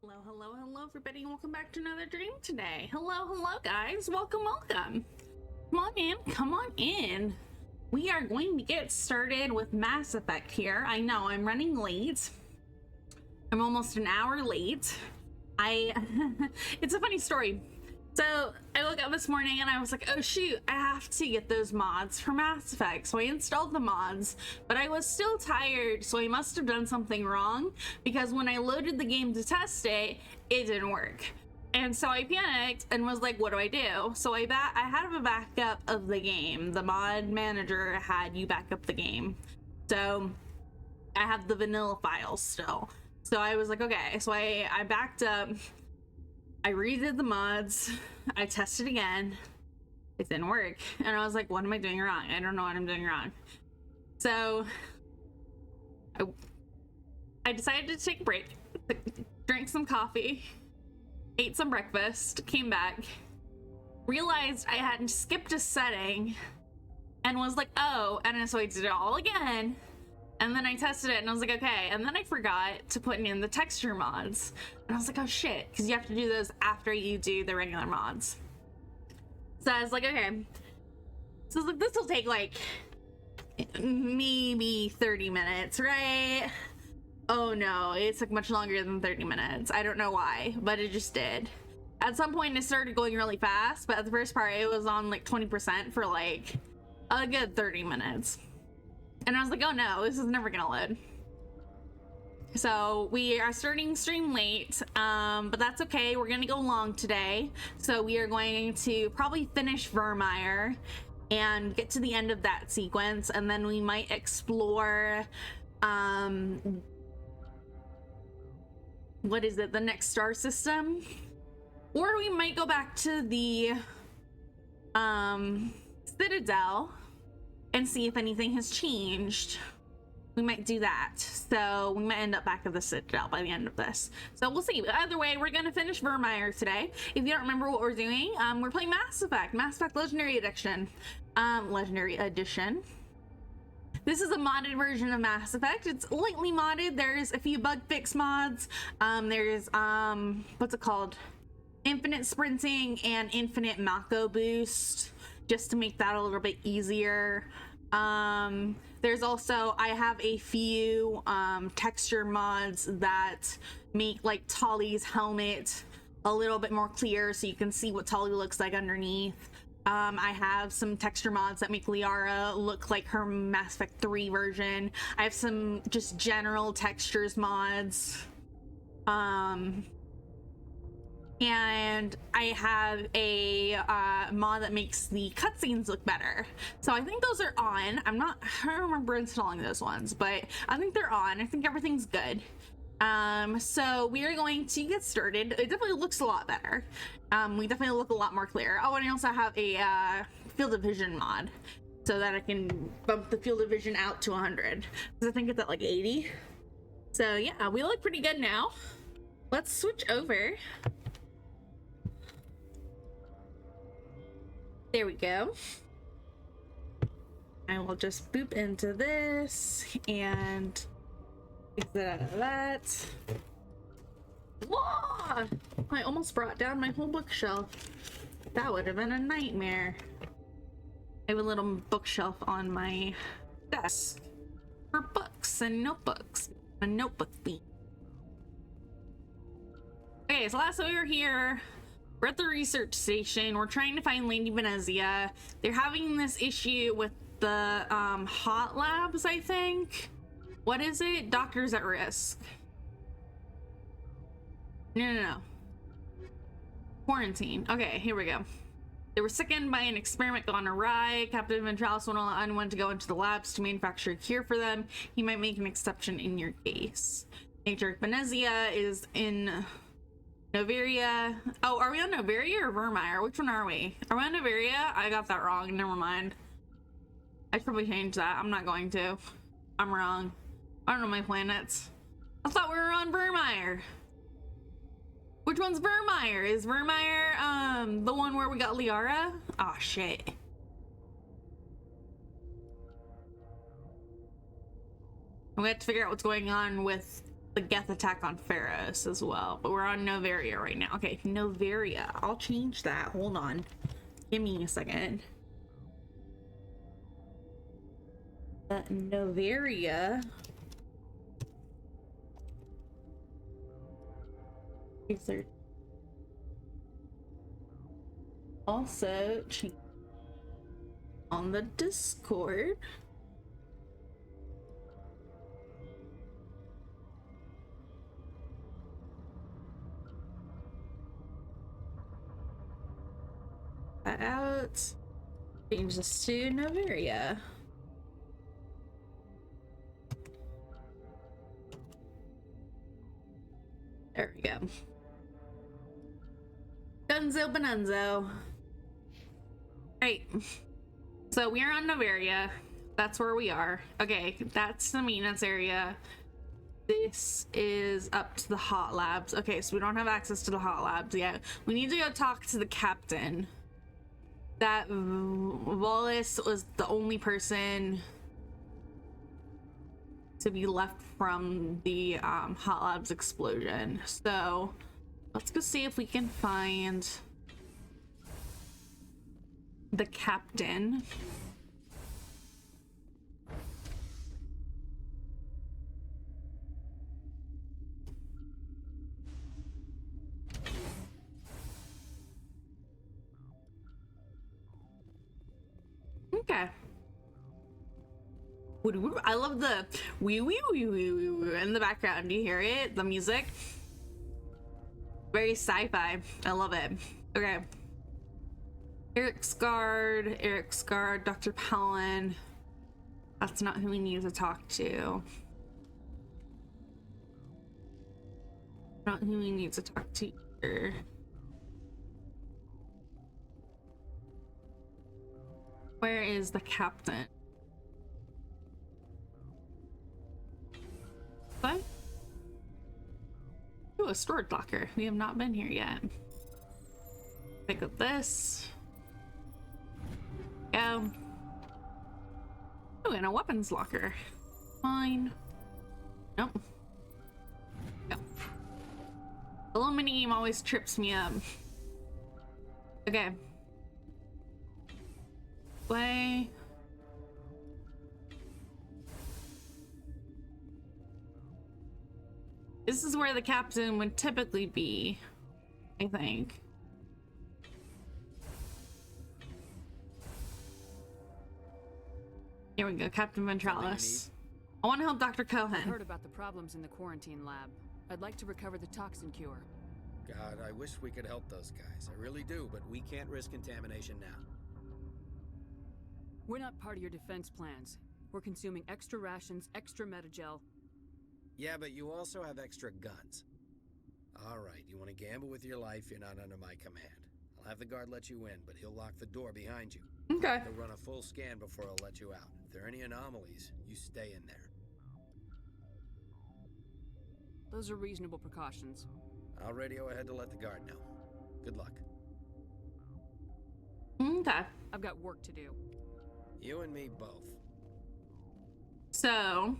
Hello, everybody, and welcome back to another dream today. Hello, guys. Welcome. Come on in, come on in. We are going to get started with Mass Effect here. I know, I'm running late. I'm almost an hour late. It's a funny story. So I woke up this morning and I was like, oh shoot, I have to get those mods for Mass Effect. So I installed the mods, but I was still tired, so I must have done something wrong, because when I loaded the game to test it, it didn't work. And so I panicked and was like, what do I do? So I had a backup of the game. The mod manager had you back up the game. So I have the vanilla files still. So I was like, okay, so I backed up. I redid the mods, I tested again, it didn't work, and I was like, what am I doing wrong? I don't know what I'm doing wrong. So I decided to take a break, drank some coffee, ate some breakfast, came back, realized I hadn't skipped a setting, and was like, oh, and so I did it all again. And then I tested it and I was like, okay. And then I forgot to put in the texture mods. And I was like, oh shit, because you have to do those after you do the regular mods. So I was like, okay. So I was like, this will take like maybe 30 minutes, right? Oh no, it took much longer than 30 minutes. I don't know why, but it just did. At some point it started going really fast, but at the first part it was on like 20% for like a good 30 minutes. And I was like, oh no, this is never gonna load. So we are starting stream late, but that's okay. We're gonna go long today. So we are going to probably finish Virmire and get to the end of that sequence, and then we might explore what is it, the next star system? Or we might go back to the Citadel and see if anything has changed. We might do that. So we might end up back at the Citadel by the end of this. So we'll see. Either way, we're gonna finish Virmire today. If you don't remember what we're doing, we're playing Mass Effect Legendary Edition. This is a modded version of Mass Effect. It's lightly modded. There's a few bug fix mods. There's what's it called? Infinite sprinting and infinite Mako boost, just to make that a little bit easier. There's also, I have a few texture mods that make like Tali's helmet a little bit more clear so you can see what Tali looks like underneath. I have some texture mods that make Liara look like her Mass Effect 3 version. I have some just general textures mods. And I have a mod that makes the cutscenes look better. So I think those are on. I don't remember installing those ones, but I think they're on. I think everything's good. So we are going to get started. It definitely looks a lot better. We definitely look a lot more clear. Oh, and I also have a field of vision mod so that I can bump the field of vision out to 100, because I think it's at like 80. So yeah, we look pretty good now. Let's switch over. There we go. I will just boop into this and exit out of that. Whoa! I almost brought down my whole bookshelf. That would have been a nightmare. I have a little bookshelf on my desk for books and notebooks. A notebook theme. Okay, so last time we were here, we're at the research station. We're trying to find Lady Benezia. They're having this issue with the hot labs, I think. What is it? Doctors at risk. No. Quarantine. Okay, here we go. They were sickened by an experiment gone awry. Captain Ventralis won't allow anyone to go into the labs to manufacture a cure for them. He might make an exception in your case. Lady Benezia is in Noveria. Oh, are we on Noveria or Virmire? Which one are we? Are we on Noveria? I got that wrong. Never mind. I should probably change that. I'm not going to. I'm wrong. I don't know my planets. I thought we were on Virmire. Which one's Virmire? Is Virmire the one where we got Liara? Oh shit. We have to figure out what's going on with the Geth attack on Pharos as well, but we're on Novaria right now. Okay, Novaria. I'll change that. Hold on. Give me a second. Novaria. Is there also change on the Discord? That out. Change this to Novaria. There we go. Dunzo Benenzo. Right. So we're on Novaria. That's where we are. Okay, that's the maintenance area. This is up to the hot labs. Okay, so we don't have access to the hot labs yet. We need to go talk to the captain. That Wallace was the only person to be left from the hot labs explosion. So let's go see if we can find the captain. Okay. I love the wee wee wee wee wee in the background. Do you hear it? The music. Very sci-fi. I love it. Okay. Eric Scarred, Dr. Palin. That's not who we need to talk to. Not who we need to talk to either. Where is the captain? What? Ooh, a storage locker. We have not been here yet. Pick up this. Go. Oh, and a weapons locker. Fine. Nope. Go. The little mini game always trips me up. Okay. Play. This is where the captain would typically be, I think. Here we go, Captain Ventralis. I want to help Dr. Cohen. I heard about the problems in the quarantine lab. I'd like to recover the toxin cure. God, I wish we could help those guys. I really do, but we can't risk contamination now. We're not part of your defense plans. We're consuming extra rations, extra metagel. Yeah, but you also have extra guns. All right, you want to gamble with your life, you're not under my command. I'll have the guard let you in, but he'll lock the door behind you. Okay. He'll run a full scan before he'll let you out. If there are any anomalies, you stay in there. Those are reasonable precautions. I'll radio ahead to let the guard know. Good luck. Okay. I've got work to do. You and me both. So...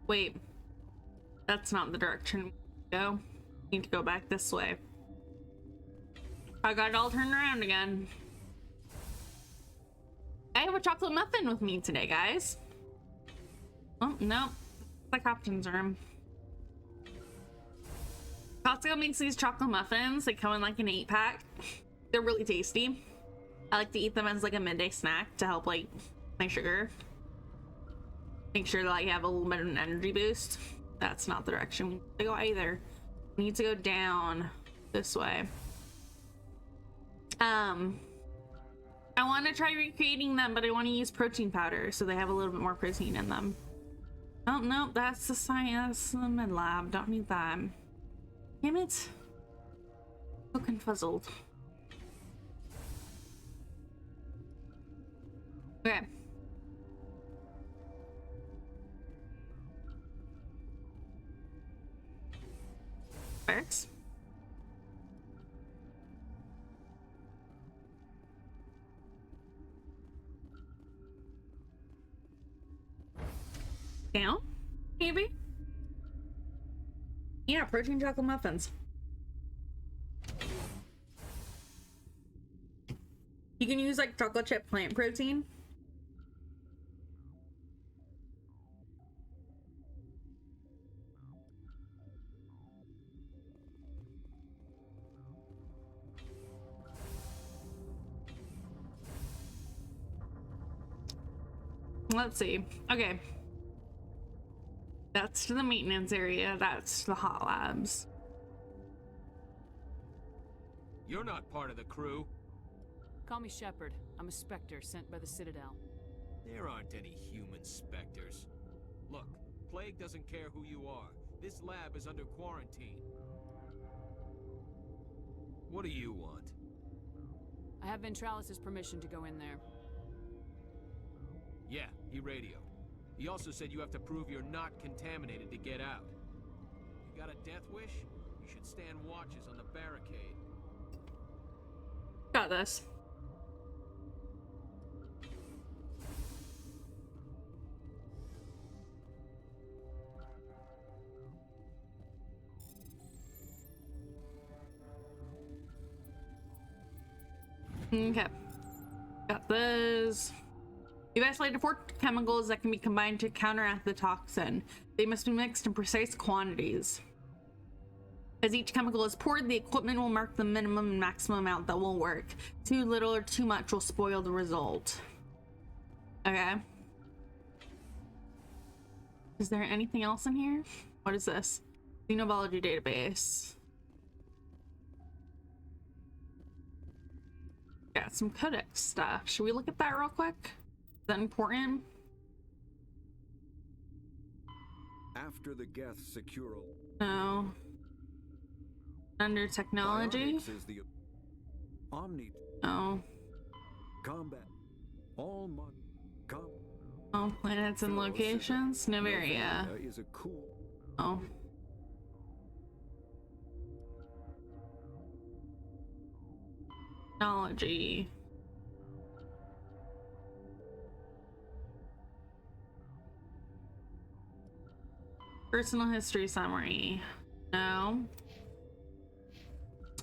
Wait. That's not the direction we go. Need to go back this way. I got it all turned around again. I have a chocolate muffin with me today, guys. Oh, no. The captain's room. Costco makes these chocolate muffins. They come in like an 8-pack. They're really tasty. I like to eat them as like a midday snack to help like my sugar. Make sure that I have a little bit of an energy boost. That's not the direction we need to go either. We need to go down this way. I want to try recreating them, but I want to use protein powder so they have a little bit more protein in them. Oh, no, that's the science, the med lab. Don't need that. Damn it. So confuzzled. Okay. Barracks. Down? Maybe? Yeah, protein chocolate muffins. You can use like chocolate chip plant protein. Let's see. Okay. That's to the maintenance area. That's the hot labs. You're not part of the crew. Call me Shepard. I'm a Spectre sent by the Citadel. There aren't any human specters. Look, Plague doesn't care who you are. This lab is under quarantine. What do you want? I have Ventralis's permission to go in there. Yeah, he radioed. He also said you have to prove you're not contaminated to get out. You got a death wish? You should stand watches on the barricade. Got this. Okay. Got this. You've isolated 4 chemicals that can be combined to counteract the toxin. They must be mixed in precise quantities. As each chemical is poured, the equipment will mark the minimum and maximum amount that will work. Too little or too much will spoil the result. Okay. Is there anything else in here? What is this? Xenobiology database. Got some codex stuff. Should we look at that real quick? Is that important? After the Geth secural. No. Under technology? Bionics is the Omni Oh. combat. All Oh, planets and locations? Novaria. is a cool. Oh. Technology. Personal history summary. No.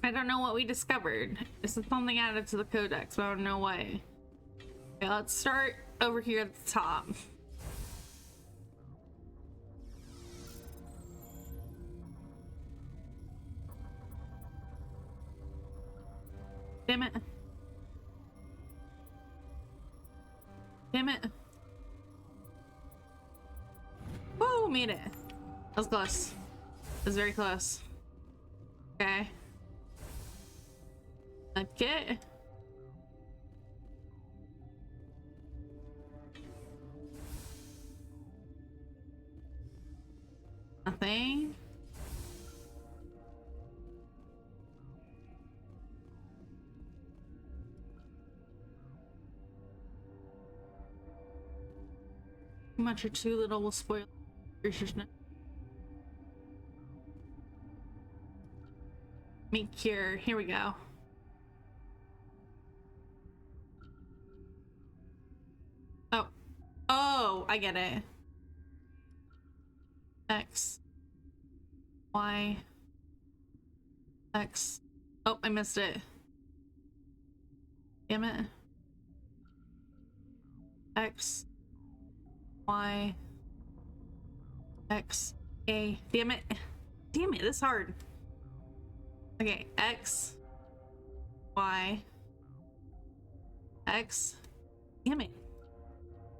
I don't know what we discovered. This is something added to the codex, but I don't know what. Okay, let's start over here at the top. Damn it. Damn it. Woo, made it. That was close. That was very close. Okay. Okay. Nothing. Too much or too little will spoil nutrition. Meat cure. Here we go. Oh. Oh, I get it. X. Y. X. Oh, I missed it. Damn it. X. Y. X. A. Damn it. Damn it, this is hard. Okay, X. Y. X. Damn it.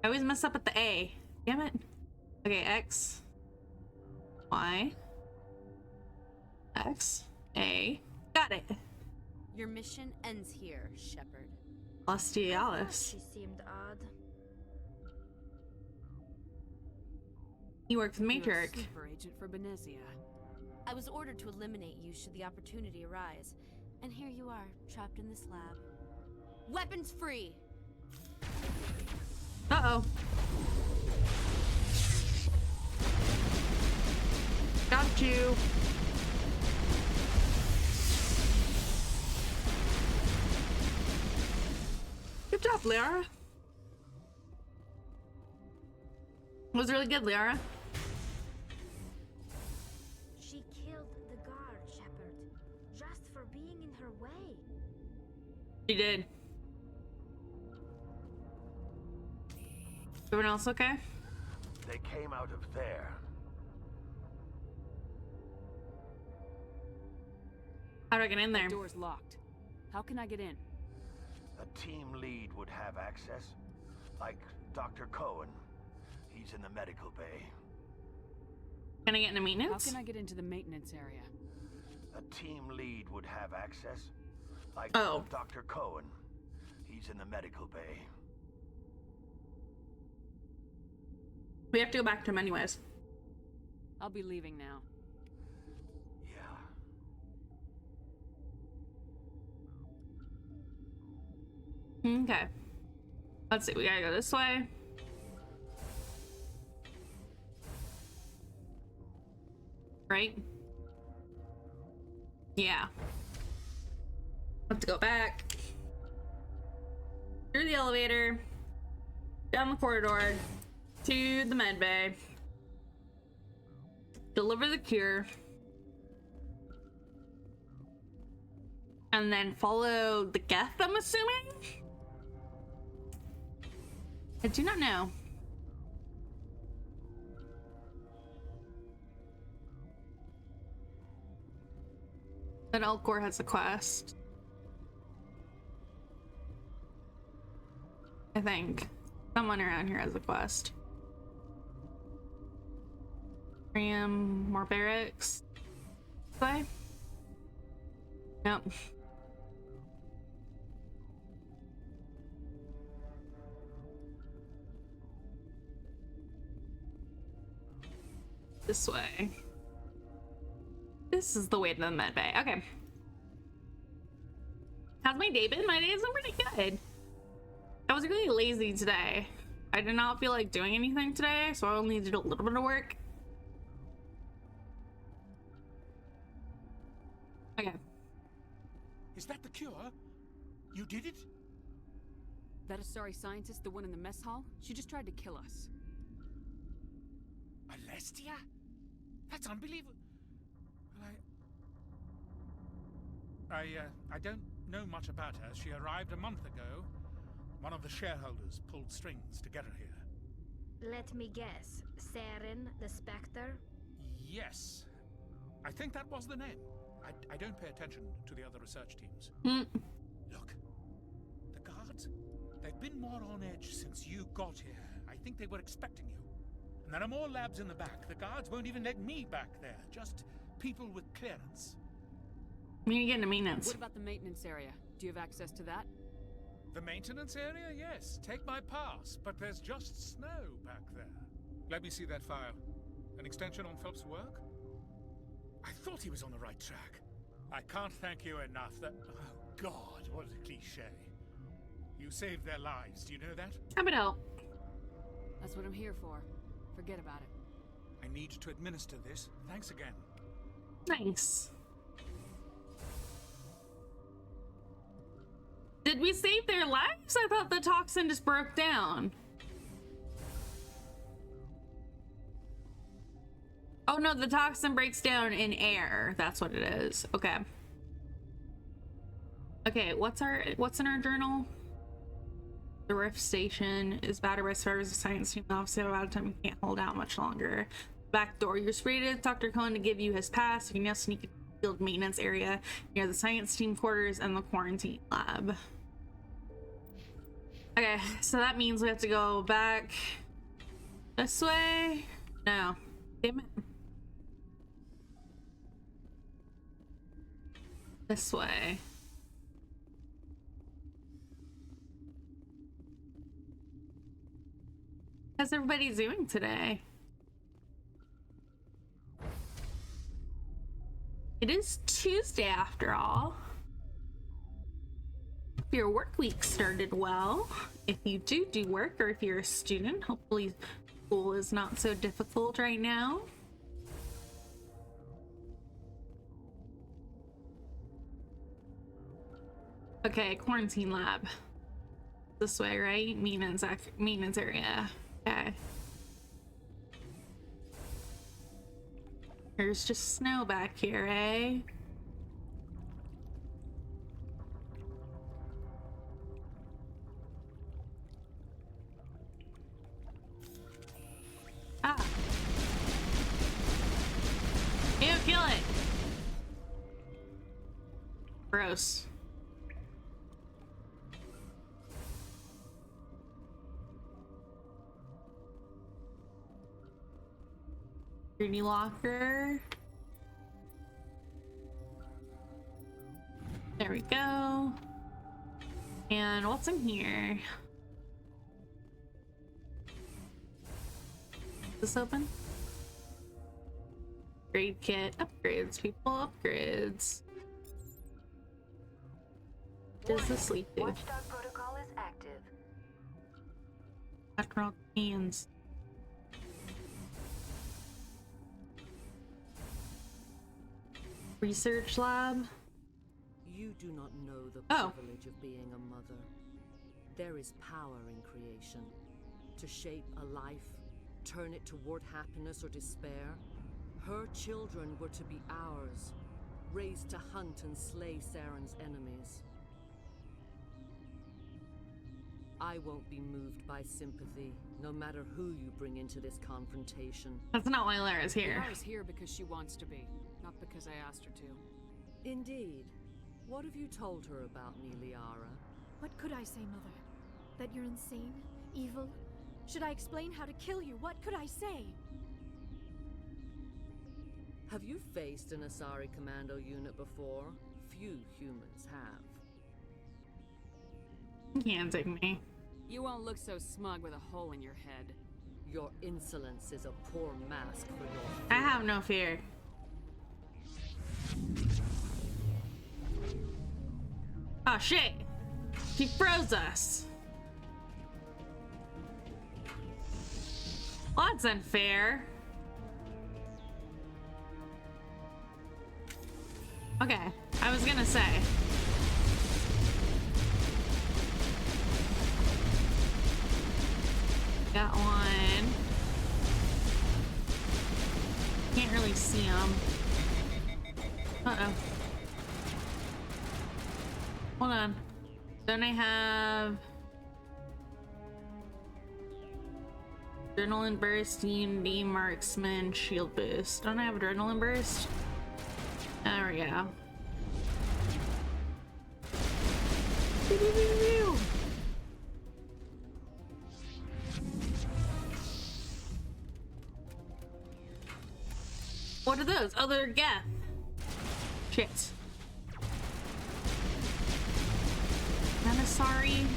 I always mess up at the A. Damn it. Okay, X. Y. X. A. Got it. Your mission ends here, Shepard. Lustialis. She seemed odd. You work with You're a Matriarch. super agent for Benezia. I was ordered to eliminate you should the opportunity arise. And here you are, trapped in this lab. Weapons free! Uh-oh. Got you. Good job, Liara. was really good, Liara. She killed the guard, Shepard, just for being in her way. She did. Everyone else okay? They came out of there. How do I get in there? The door's locked. How can I get in? A team lead would have access. Like Dr. Cohen. He's in the medical bay. Can I get into How maintenance? can I get into the maintenance area? A team lead would have access. Like Oh. Dr. Cohen. He's in the medical bay. We have to go back to him anyways. I'll be leaving now. Yeah. Okay. Let's see. We gotta go this way. Right? Yeah. Have to go back. Through the elevator. Down the corridor. To the med bay. Deliver the cure. And then follow the Geth, I'm assuming? I do not know. But Elcor has a quest. I think. Someone around here has a quest. More barracks. This way? Nope. This way. This is the way to the med bay. Okay. How's my day been? My day's been pretty good. I was really lazy today. I did not feel like doing anything today, so I only did a little bit of work. Okay. Is that the cure? You did it? That Asari scientist, the one in the mess hall? She just tried to kill us. Alestia? That's unbelievable. Well, I don't know much about her. She arrived a month ago. One of the shareholders pulled strings to get her here. Let me guess. Saren, the Spectre? Yes. I think that was the name. I don't pay attention to the other research teams. Look, the guards, they've been more on edge since you got here. I think they were expecting you. And there are more labs in the back. The guards won't even let me back there. Just people with clearance. We need to get into maintenance. What about the maintenance area? Do you have access to that? The maintenance area? Yes. Take my pass. But there's just snow back there. Let me see that file. An extension on Phelps' work? I thought he was on the right track. I can't thank you enough that... Oh, God, what a cliche. You saved their lives, do you know that? How about help? That's what I'm here for. Forget about it. I need to administer this. Thanks again. Nice. Did we save their lives? I thought the toxin just broke down. Oh no, the toxin breaks down in air. That's what it is. Okay. Okay, what's in our journal? The Rift Station is bad arrest drivers, the science team obviously have about time we can't hold out much longer. Back door. You're sprayed Dr. Cohen to give you his pass. You can now sneak into the field maintenance area near the science team quarters and the quarantine lab. Okay, so that means we have to go back this way. No. Damn it. This way. How's everybody doing today? It is Tuesday after all. If your work week started well. If you do work, or if you're a student, hopefully school is not so difficult right now. Okay, quarantine lab. This way, right? Maintenance area. Okay. There's just snow back here, eh? Ah. Ew, kill it! Gross. Security locker. There we go. And what's in here? Is this open? Upgrade kit. Upgrades, people. Upgrades. What does this lead to? Watchdog protocol is active. Admiral hands. Research lab. You do not know the Oh. privilege of being a mother. There is power in creation. To shape a life, turn it toward happiness or despair. Her children were to be ours, raised to hunt and slay Saren's enemies. I won't be moved by sympathy, no matter who you bring into this confrontation. That's not why Liara's here. Liara's here because she wants to be, not because I asked her to. Indeed. What have you told her about me, Liara? What could I say, Mother? That you're insane? Evil? Should I explain how to kill you? What could I say? Have you faced an Asari commando unit before? Few humans have. You can't take me. You won't look so smug with a hole in your head. Your insolence is a poor mask for your fear. I have no fear. Oh shit! She froze us. Well, that's unfair. Okay, I was gonna say. Got one. Can't really see him. Uh-oh. Hold on. Don't I have adrenaline burst, D&D marksman, shield boost? Don't I have adrenaline burst? There we go. What are those? Oh, they're Geth. Shit. I'm sorry.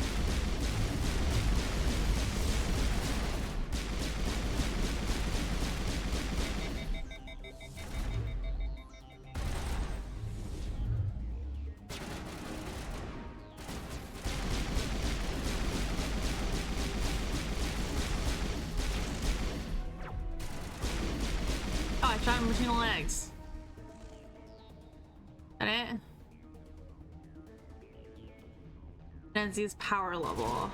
Oh, I shot him between the legs. Is that it? Benezia's power level.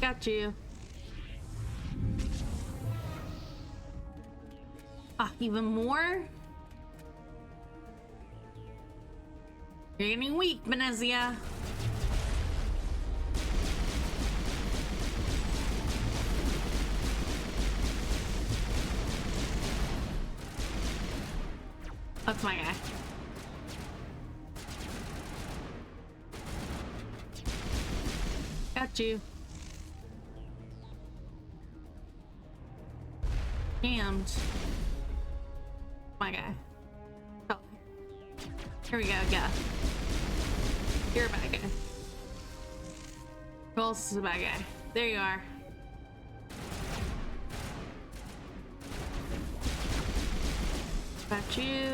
Got you. Ah, even more? You're getting weak, Benezia. That's my guy. Got you. Jammed. My guy. Oh. Here we go, yeah. You're a bad guy. Who else is a bad guy? There you are. Got you.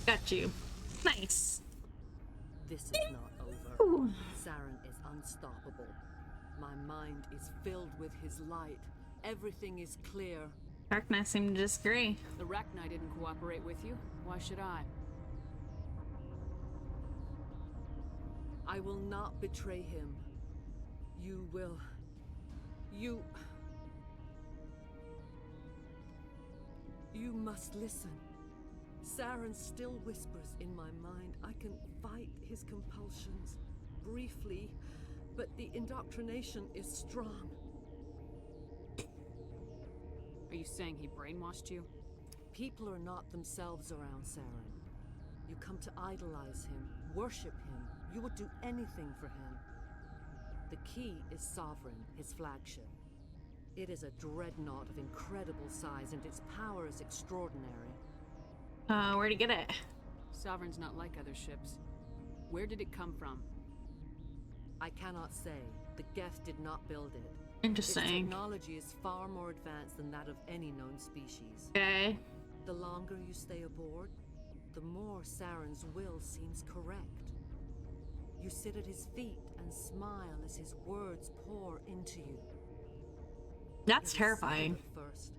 Got you. Nice. This is not over. Ooh. Saren is unstoppable. My mind is filled with his light. Everything is clear. Darkness seemed to disagree. The Rachni didn't cooperate with you. Why should I? I will not betray him. You will... You must listen. Saren still whispers in my mind. I can fight his compulsions briefly, but the indoctrination is strong. Are you saying he brainwashed you? People are not themselves around Saren. You come to idolize him, worship him. You would do anything for him. The key is Sovereign, his flagship. It is a dreadnought of incredible size, and its power is extraordinary. Where'd he get it? Sovereign's not like other ships. Where did it come from? I cannot say. The Geth did not build it. Interesting. Its technology is far more advanced than that of any known species. Okay. The longer you stay aboard, the more Saren's will seems correct. You sit at his feet and smile as his words pour into you. That's terrifying. At first,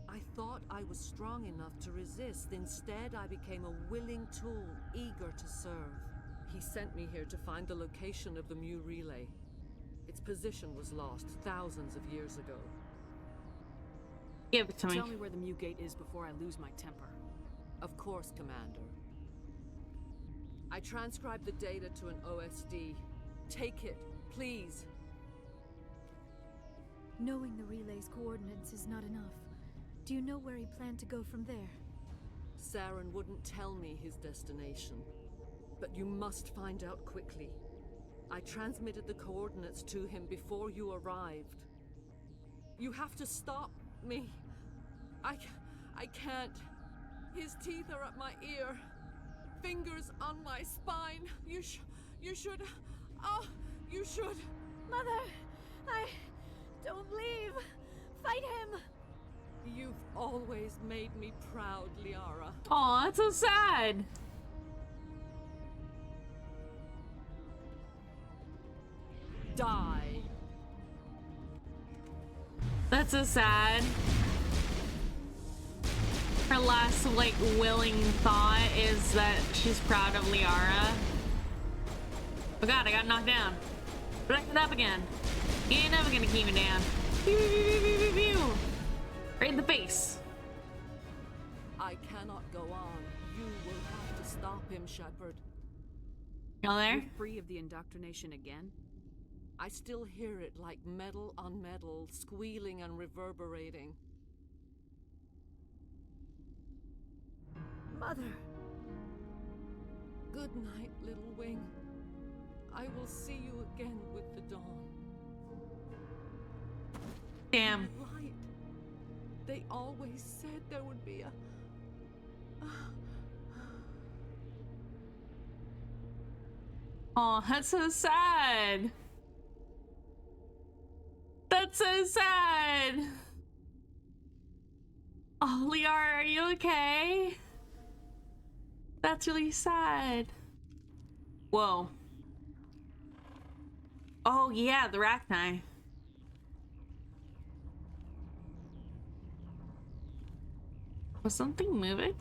I thought I was strong enough to resist. Instead, I became a willing tool, eager to serve. He sent me here to find the location of the Mu relay. Its position was lost thousands of years ago. Give it to me. Tell me where the Mu gate is before I lose my temper. Of course, Commander. I transcribed the data to an OSD. Take it, please. Knowing the relay's coordinates is not enough. Do you know where he planned to go from there? Saren wouldn't tell me his destination. But you must find out quickly. I transmitted the coordinates to him before you arrived. You have to stop me. I can't. His teeth are at my ear. Fingers on my spine. You should... Oh, you should... Mother! Don't leave! Fight him! You've always made me proud, Liara. Aw, that's so sad. Die. That's so sad. Her last, like, willing thought is that she's proud of Liara. Oh god, I got knocked down. Back it up again. You ain't never gonna keep me down. Pew, pew, pew, pew, pew, pew. Right in the face. I cannot go on. You will have to stop him, Shepard. Y'all there? You're free of the indoctrination again? I still hear it like metal on metal, squealing and reverberating. Mother! Good night, little wing. I will see you again with the dawn. Damn. Light. They always said there would be a... Aw, that's so sad. That's so sad. Oh, Liara, are you okay? That's really sad. Whoa. Oh yeah, the Rachni. Was something moving?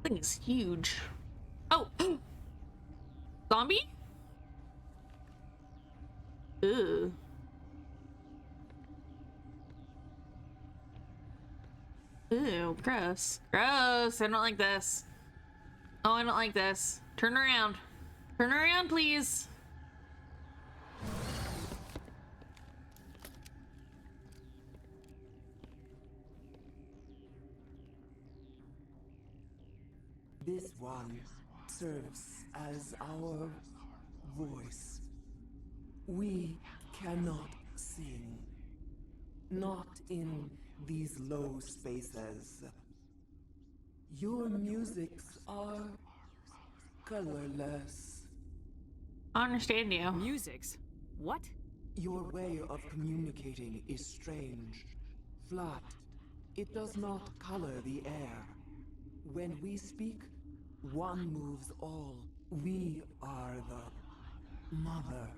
That thing is huge. Oh! Zombie? Ooh. Ew, gross. Gross. I don't like this. Oh, I don't like this. Turn around. Turn around, please. This one serves as our voice. We cannot sing. Not in these low spaces. Your musics are colorless. I understand you. Musics? What? Your way of communicating is strange. Flat. It does not color the air. When we speak, one moves all. We are the mother.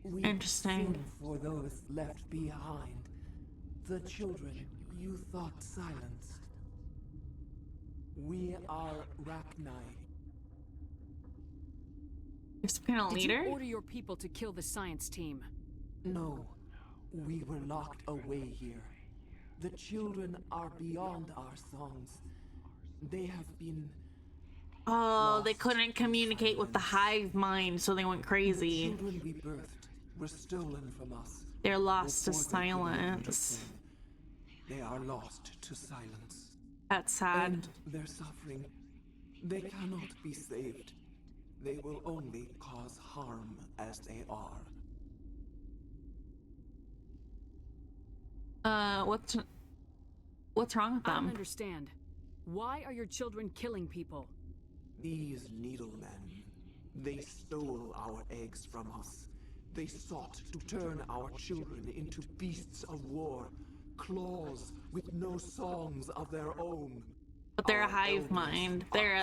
We Interesting. sing for those left behind. The children you thought silenced. We are Rachni. You're some kind of Did leader? you order your people to kill the science team? No, we were locked away here. The children are beyond our songs. They have been... Oh, they couldn't communicate with the hive mind, so they went crazy. The children we birthed were stolen from us. They're lost to before they could silence. return. They are lost to silence. That's sad. And their suffering, they cannot be saved. They will only cause harm as they are. What's wrong with I don't them? understand. Why are your children killing people? These needlemen, they stole our eggs from us. They sought to turn our children into beasts of war, claws with no songs of their own. But they're a hive mind. They're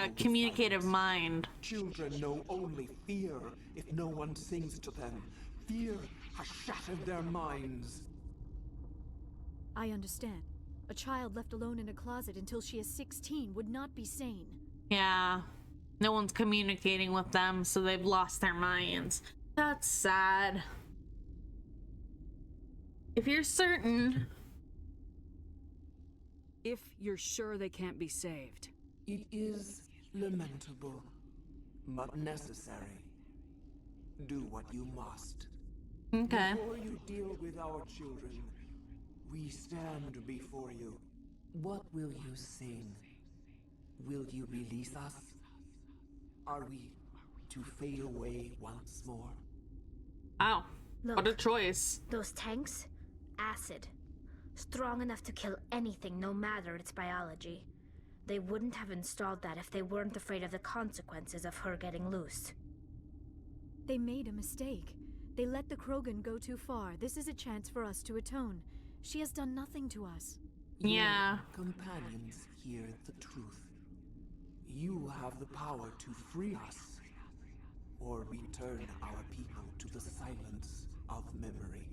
a communicative mind. Children know only fear if no one sings to them. Fear has shattered their minds. I understand. A child left alone in a closet until she is 16 would not be sane. Yeah. No one's communicating with them, so they've lost their minds. That's sad. If you're certain... If you're sure they can't be saved. It is lamentable, but necessary. Do what you must. Okay. Before you deal with our children, we stand before you. What will you sing? Will you release us? Are we to fade away once more? Wow. Look, What a choice. those tanks? Acid. Strong enough to kill anything, no matter its biology. They wouldn't have installed that if they weren't afraid of the consequences of her getting loose. They made a mistake. They let the Krogan go too far. This is a chance for us to atone. She has done nothing to us. Yeah. Your companions hear the truth. You have the power to free us, or return our people to the silence of memory.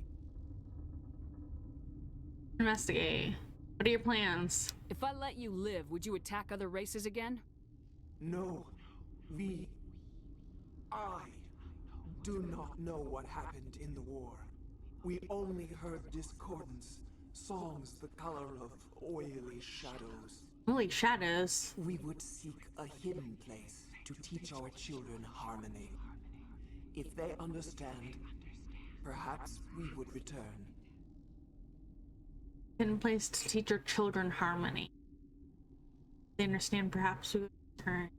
Investigate. What are your plans? If I let you live, would you attack other races again? No, I do not know what happened in the war. We only heard discordance, songs the color of oily shadows. Holy shadows. We would seek a hidden place to teach our children harmony. If they understand, perhaps we would return. Hidden place to teach our children harmony. They understand perhaps we would return.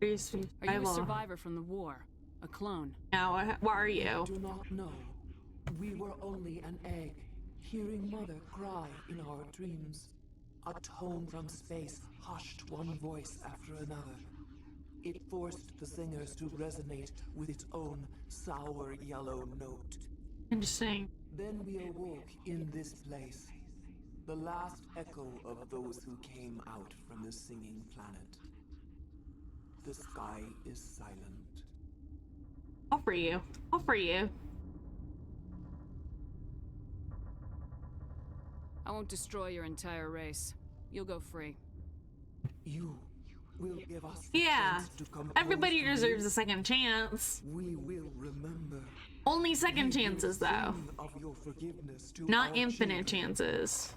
Are you a survivor from the war? A clone? No, what are you? I do not know. We were only an egg, hearing Mother cry in our dreams. A tone from space hushed one voice after another. It forced the singers to resonate with its own sour yellow note. Interesting. Then we awoke in this place, the last echo of those who came out from the singing planet. The sky is silent. All for you. All for you. I won't destroy your entire race. You'll go free. You will give us Yeah. chance to compose Everybody to deserves you. a second chance. We will remember. Only second We will chances, though. sing of your forgiveness to Not our infinite children. chances.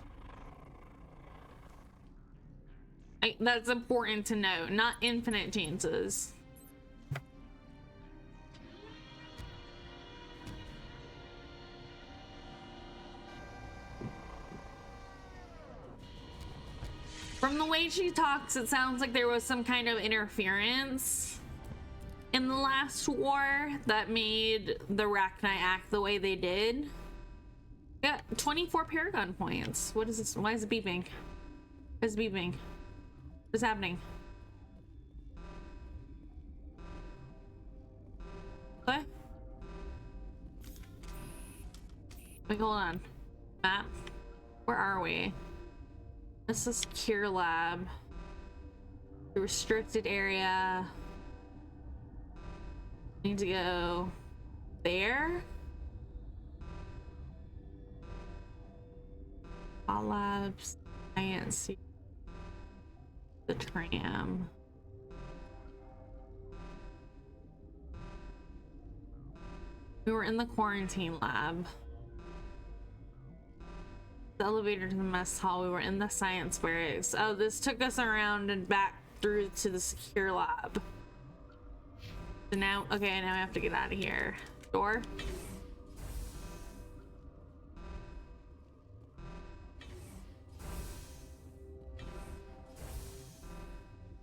That's important to know. Not infinite chances. From the way she talks, it sounds like there was some kind of interference in the last war that made the Rachni act the way they did. Got 24 Paragon points. What is this? Why is it beeping? Why is it beeping? What's happening? What? Wait, hold on. Map. Where are we? This is Cure Lab. The restricted area. Need to go there. All labs. Science. The tram. We were in the quarantine lab. The elevator to the mess hall. We were in the science barracks. Oh, this took us around and back through to the secure lab. So now, okay, now I have to get out of here. Door.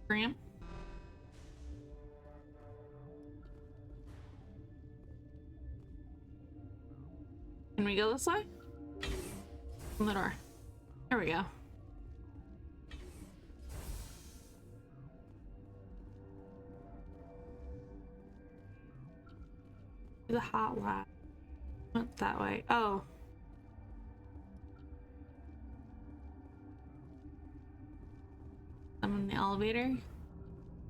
Graham. Can we go this way? Open the door. There we go. The hot lab. Went that way. Oh. I'm in the elevator.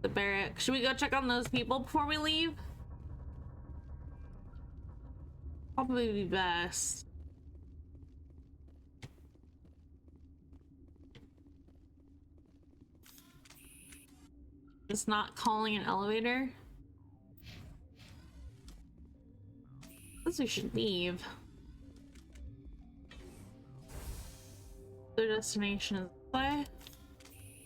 The barrack. Should we go check on those people before we leave? Probably be best. It's not calling an elevator. I guess we should leave. Their destination is this way.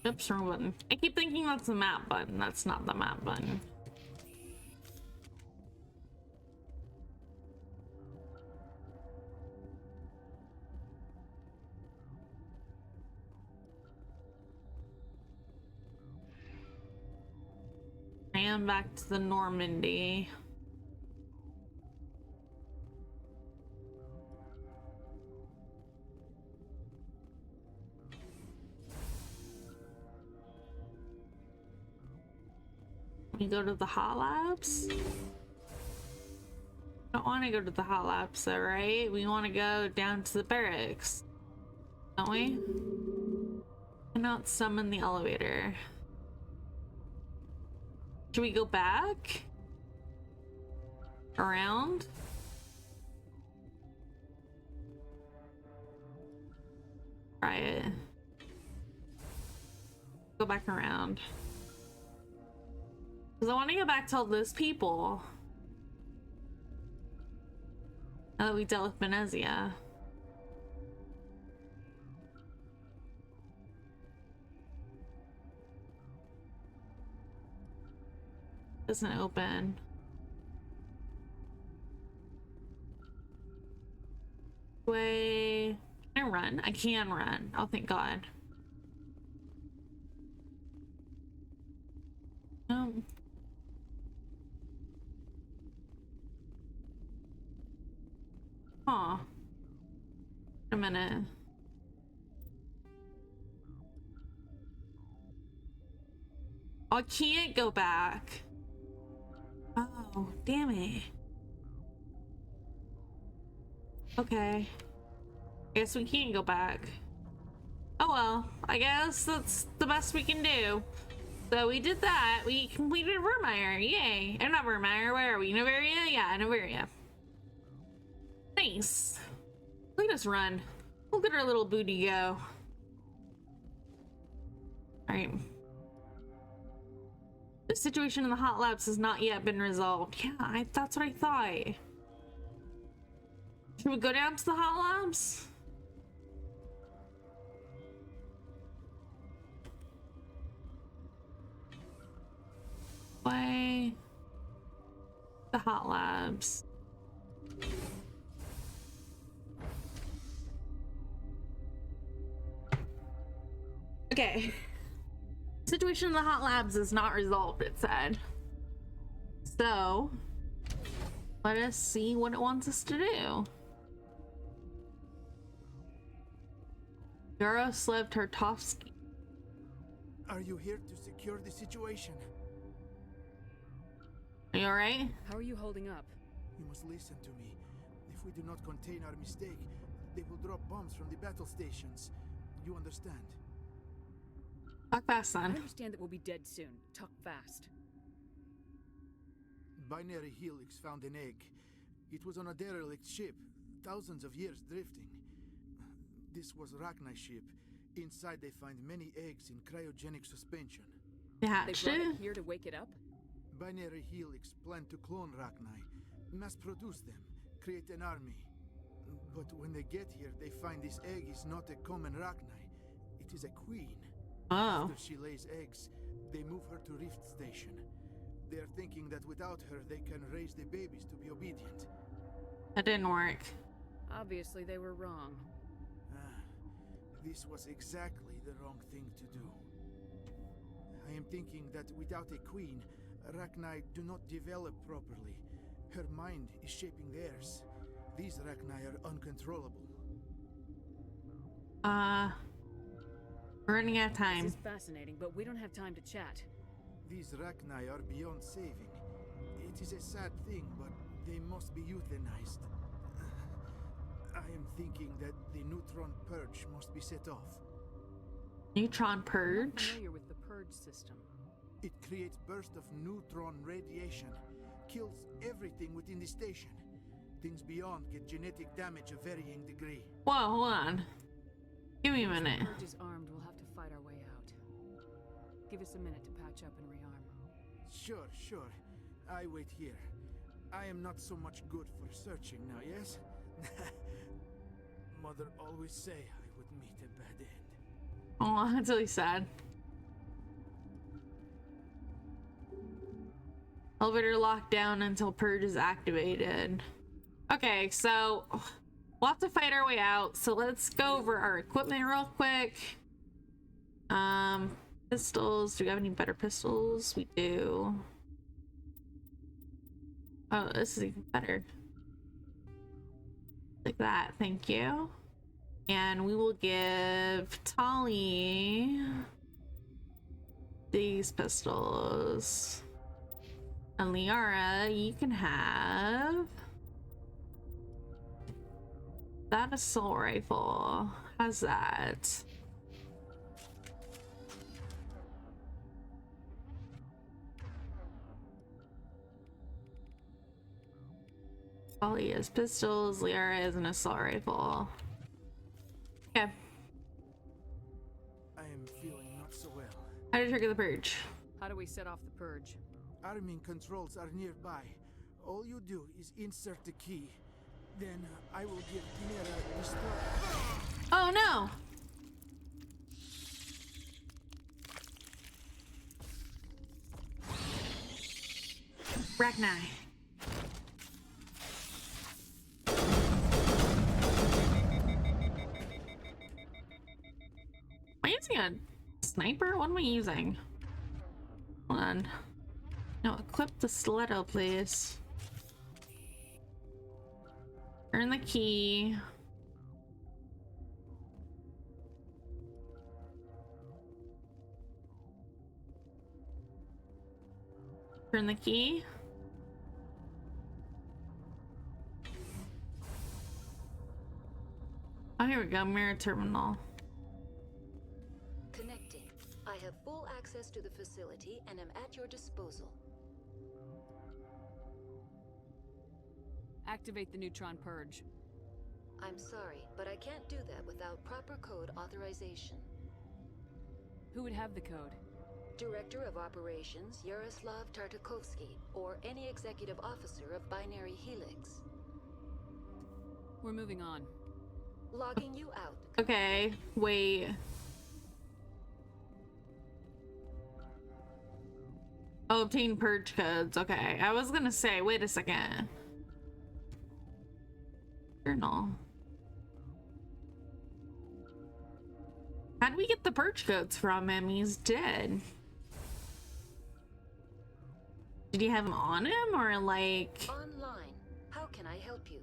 Oops, wrong button. I keep thinking that's the map button. That's not the map button. I am back to the Normandy. We go to the hot labs. Don't want to go to the hot labs though, right? We want to go down to the barracks, don't we? Cannot summon the elevator. Should we go back? Around? Try it. Go back around. Because I want to go back to all those people. Now that we dealt with Benezia. Doesn't open. Way. Can I run? I can run. Oh, thank God. No. Huh. Wait a minute. Oh, I can't go back. Oh, damn it. Okay. Guess we can't go back. Oh well, I guess that's the best we can do. So we did that. We completed Vermeer. Yay. Or not Vermeer. Where are we? Novaria? Yeah, Novaria. Nice. Look at us run. Look at our little booty go. Alright. The situation in the hot labs has not yet been resolved. Yeah, that's what I thought. Should we go down to the hot labs? Why? The hot labs. Okay. Situation in the hot labs is not resolved, it said. So, let us see what it wants us to do. Yaroslav Tartovsky. Are you here to secure the situation? Are you alright? How are you holding up? You must listen to me. If we do not contain our mistake, they will drop bombs from the battle stations. You understand? Talk fast, son. I understand that we'll be dead soon. Talk fast. Binary Helix found an egg. It was on a derelict ship, thousands of years drifting. This was Rachni's ship. Inside they find many eggs in cryogenic suspension. They hatched brought it? it here to wake it up? Binary Helix plan to clone Rachni, mass produce them, create an army. But when they get here, they find this egg is not a common Rachni. It is a queen. Oh. After she lays eggs, they move her to Rift Station. They are thinking that without her, they can raise the babies to be obedient. That didn't work. Obviously, they were wrong. This was exactly the wrong thing to do. I am thinking that without a queen, Rachni do not develop properly. Her mind is shaping theirs. These Rachni are uncontrollable. We're running out of time. This is fascinating, but we don't have time to chat. These Rachni are beyond saving. It is a sad thing, but they must be euthanized. I am thinking that the neutron purge must be set off. Neutron I'm purge? familiar with the purge system. It creates bursts of neutron radiation, kills everything within the station. Things beyond get genetic damage of varying degree. Whoa, hold on. Give me a minute. If the purge is armed, we'll have to fight our way out. Give us a minute to patch up and rearm. Sure. I wait here. I am not so much good for searching now, yes? Mother always say I would meet a bad end. Oh, that's really sad. Elevator locked down until purge is activated. Okay, so we'll have to fight our way out. So let's go over our equipment real quick. Pistols. Do we have any better pistols? We do. Oh, this is even better. Like that, thank you. And we will give Tali these pistols. And Liara, you can have that assault rifle. How's that? Tali is pistols, Liara is an assault rifle. Okay. I am feeling not so well. How to trigger the purge? How do we set off the purge? Arming controls are nearby. All you do is insert the key. Then I will give Liara the start. Oh no! Rachni. Am I using a sniper? What am I using? Hold on. No, equip the stiletto, please. Turn the key. Turn the key. Oh, here we go. Mirror terminal. Connecting. I have full access to the facility and am at your disposal. Activate the neutron purge. I'm sorry, but I can't do that without proper code authorization. Who would have the code? Director of Operations Yaroslav Tartakovsky, or any executive officer of Binary Helix. We're moving on. Logging you out. Okay, wait. Oh, obtain purge codes. Okay, I was gonna say, wait a second. Journal. How do we get the purge codes from him? He's dead. Did you have him on him or like? Online. How can I help you?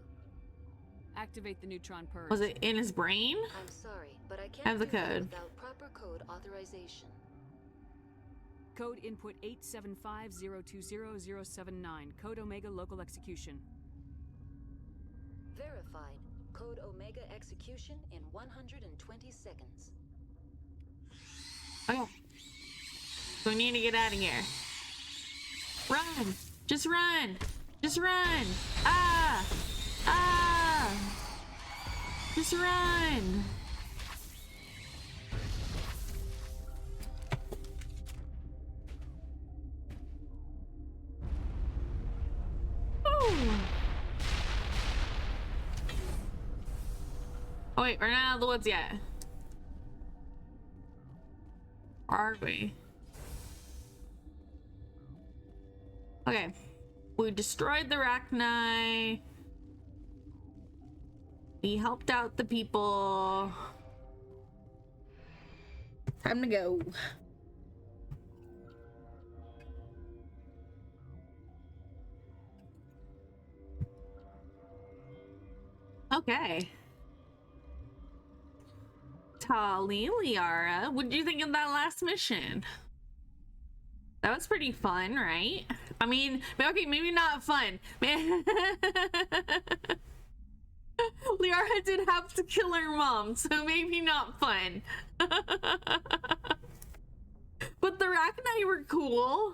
Activate the neutron purge. Was it in his brain? I'm sorry, but I can't Have the do that code. without proper code authorization. Code input 875020079. Code Omega local execution. Verified. Code Omega execution in 120 seconds. Okay. So we need to get out of here. Run! Just run! Just run! Ah! Ah! Just run! Oh wait, we're not out of the woods yet. Or are we? Okay. We destroyed the Rachni. We helped out the people. Time to go. Okay. Tali, Liara, what did you think of that last mission? That was pretty fun, right? I mean, okay, maybe not fun. Liara did have to kill her mom, so maybe not fun. But the Rachni were cool.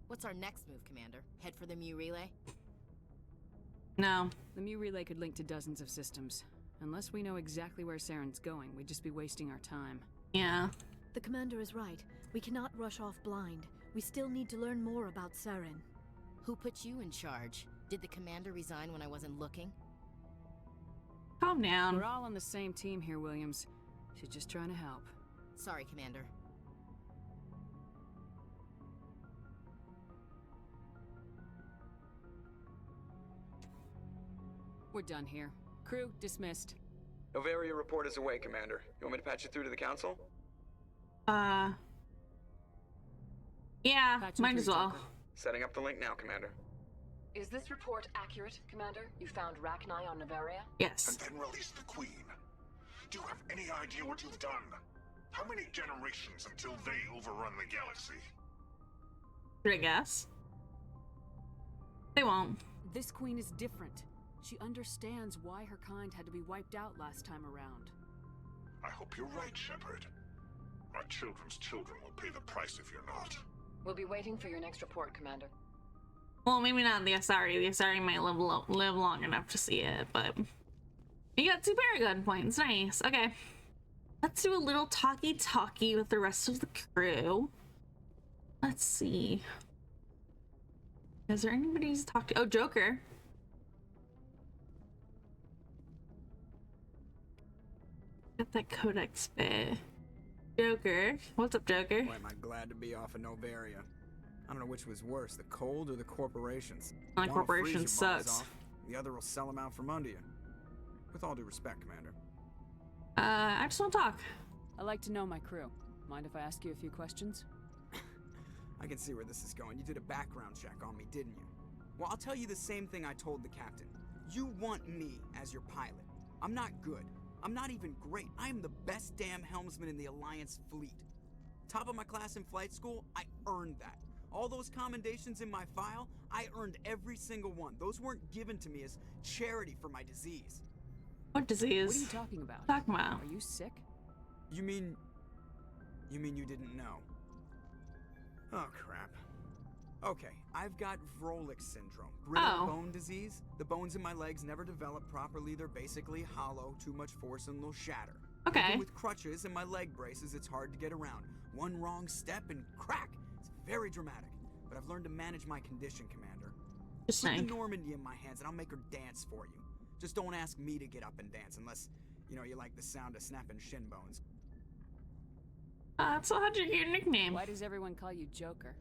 What's our next move, Commander? Head for the Mu relay? No. The Mu relay could link to dozens of systems. Unless we know exactly where Saren's going, we'd just be wasting our time. Yeah. The commander is right. We cannot rush off blind. We still need to learn more about Saren. Who put you in charge? Did the commander resign when I wasn't looking? Calm down. We're all on the same team here, Williams. She's just trying to help. Sorry, Commander. We're done here. Crew, dismissed. Novaria report is away, Commander. You want me to patch it through to the Council? Yeah, might as well. Setting up the link now, Commander. Is this report accurate, Commander? You found Rachni on Novaria? Yes. And then released the Queen. Do you have any idea what you've done? How many generations until they overrun the galaxy? I guess. They won't. This queen is different. She understands why her kind had to be wiped out last time around. I hope you're right, Shepard. My children's children will pay the price if you're not. We'll be waiting for your next report, Commander. Well, maybe not the Asari. The Asari might live long enough to see it, but... You got 2 Paragon points. Nice. Okay. Let's do a little talkie-talkie with the rest of the crew. Let's see. Is there anybody to talk to? Oh, Joker. Got that codex bit. Joker. What's up, Joker? Boy, am I glad to be off of Novaria. I don't know which was worse, the cold or the corporations. The corporation sucks. The other will sell them out from under you. With all due respect, Commander. I just want to talk. I like to know my crew. Mind if I ask you a few questions? I can see where this is going. You did a background check on me, didn't you? Well, I'll tell you the same thing I told the captain. You want me as your pilot. I'm not good. I'm not even great. I am the best damn helmsman in the Alliance fleet. Top of my class in flight school, I earned that. All those commendations in my file, I earned every single one. Those weren't given to me as charity for my disease. What disease? What are you talking about? Talking about? Are you sick? You mean you didn't know? Oh, crap. Okay, I've got Vrolik syndrome. Brittle bone disease. The bones in my legs never develop properly. They're basically hollow. Too much force and they'll shatter. Okay. Even with crutches and my leg braces, it's hard to get around. One wrong step and crack. It's very dramatic. But I've learned to manage my condition, Commander. Put the Normandy in my hands and I'll make her dance for you. Just don't ask me to get up and dance unless, you know, you like the sound of snapping shin bones. So how'd you get your nickname? Why does everyone call you Joker?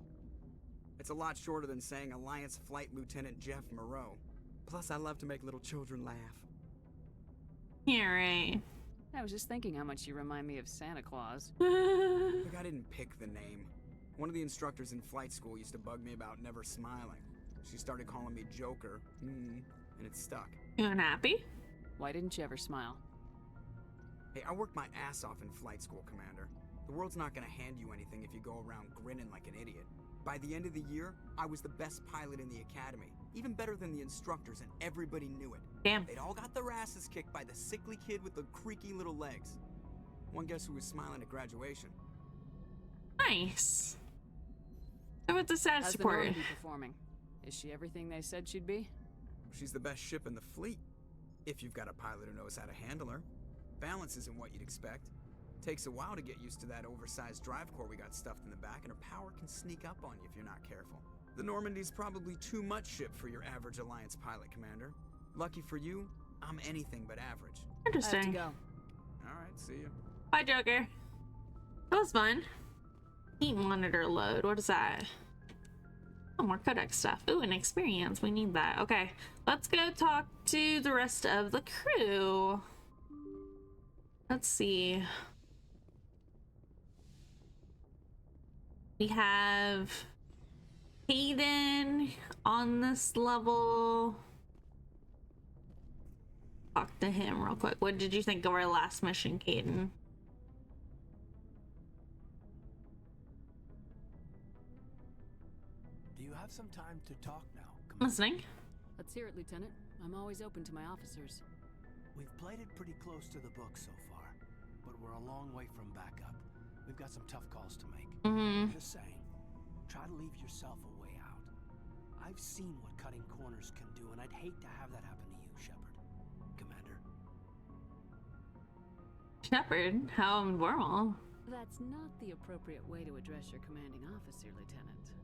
It's a lot shorter than saying Alliance Flight Lieutenant Jeff Moreau. Plus, I love to make little children laugh. Yeah, right. I was just thinking how much you remind me of Santa Claus. Look, I didn't pick the name. One of the instructors in flight school used to bug me about never smiling. She started calling me Joker, and it stuck. You unhappy? Why didn't you ever smile? Hey, I worked my ass off in flight school, Commander. The world's not gonna hand you anything if you go around grinning like an idiot. By the end of the year, I was the best pilot in the academy. Even better than the instructors, and everybody knew it. Damn. They'd all got their asses kicked by the sickly kid with the creaky little legs. One guess who was smiling at graduation? Nice. How about the status How's report? the Normandy performing? Is she everything they said she'd be? She's the best ship in the fleet. If you've got a pilot who knows how to handle her. Balance isn't what you'd expect. Takes a while to get used to that oversized drive core we got stuffed in the back, and her power can sneak up on you if you're not careful. The Normandy's probably too much ship for your average Alliance pilot, Commander. Lucky for you, I'm anything but average. Interesting. I have to go. Alright, see you. Bye, Joker. That was fun. Heat monitor load. What is that? Oh, more codex stuff. Ooh, an experience. We need that. Okay, let's go talk to the rest of the crew. Let's see. We have Hayden on this level. Talk to him real quick. What did you think of our last mission, Caden? Do you have some time to talk now? Listening. Let's hear it, Lieutenant. I'm always open to my officers. We've played it pretty close to the book so far, but we're a long way from backup. We've got some tough calls to make. Just saying, try to leave yourself a way out. I've seen what cutting corners can do, and I'd hate to have that happen to you, Shepard. Commander. Shepard? How informal. That's not the appropriate way to address your commanding officer, Lieutenant.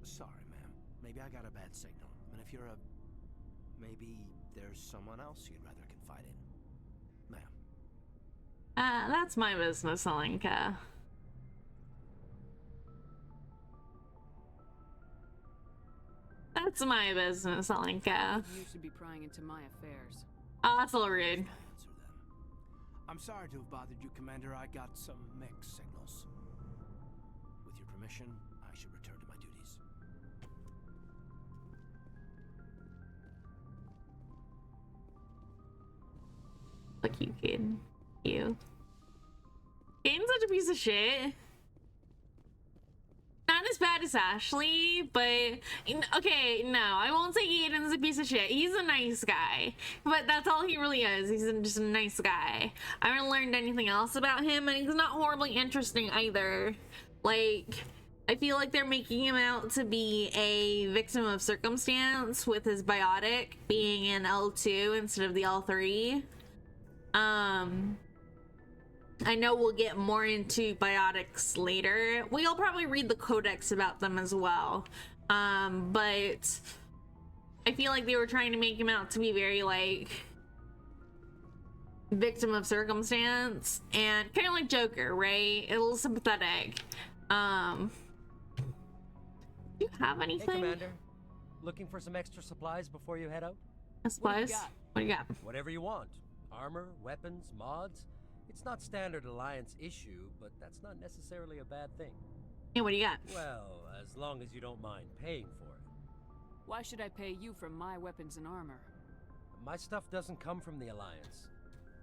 Sorry, ma'am. Maybe I got a bad signal. And if you're a... maybe there's someone else you'd rather confide in. Ma'am. That's my business, Alenka. That's my business, Alenka. You should be prying into my affairs. Oh, that's a little rude. I'm sorry to have bothered you, Commander. I got some mixed signals. With your permission, I should return to my duties. Fuck you, Caden. You. Caden's such a piece of shit. Not as bad as Ashley, but okay, no, I won't say Aiden's a piece of shit. He's a nice guy, but that's all he really is. He's just a nice guy. I haven't learned anything else about him, and he's not horribly interesting either. Like, I feel like they're making him out to be a victim of circumstance with his biotic being in L2 instead of the L3. I know we'll get more into biotics later. We'll probably read the codex about them as well. But I feel like they were trying to make him out to be very like victim of circumstance and kind of like Joker, right? A little sympathetic. Do you have anything? Hey, Commander. Looking for some extra supplies before you head out? Supplies? What do you got? Whatever you want. Armor, weapons, mods. It's not standard Alliance issue, but that's not necessarily a bad thing. Yeah, what do you got? Well, as long as you don't mind paying for it. Why should I pay you for my weapons and armor? My stuff doesn't come from the Alliance.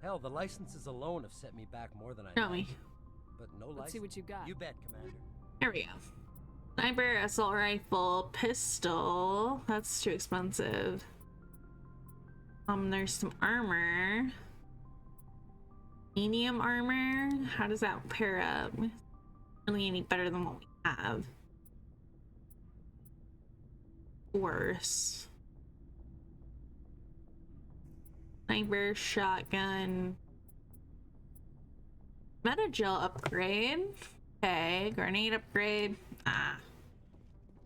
Hell, the licenses alone have set me back more than I Show me. But no license. Let's see what you got. You bet, Commander. Here we go. Sniper, assault rifle, pistol. That's too expensive. There's some armor. Medium armor. How does that pair up? Really any better than what we have? Worse. Sniper, shotgun. Metagel upgrade. Okay, grenade upgrade. Ah.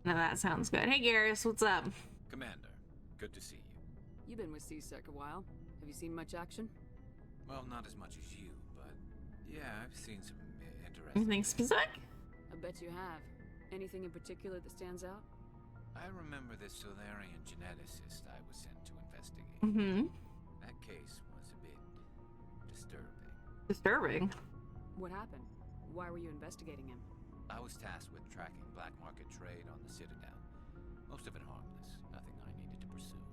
No, that sounds good. Hey Garrus, what's up? Commander, good to see you. You've been with C-Sec a while. Have you seen much action? Well, not as much as you, but yeah, I've seen some interesting... Anything specific? I bet you have. Anything in particular that stands out? I remember this Solarian geneticist I was sent to investigate. That case was a bit disturbing. Disturbing? What happened? Why were you investigating him? I was tasked with tracking black market trade on the Citadel. Most of it harmless, nothing I needed to pursue.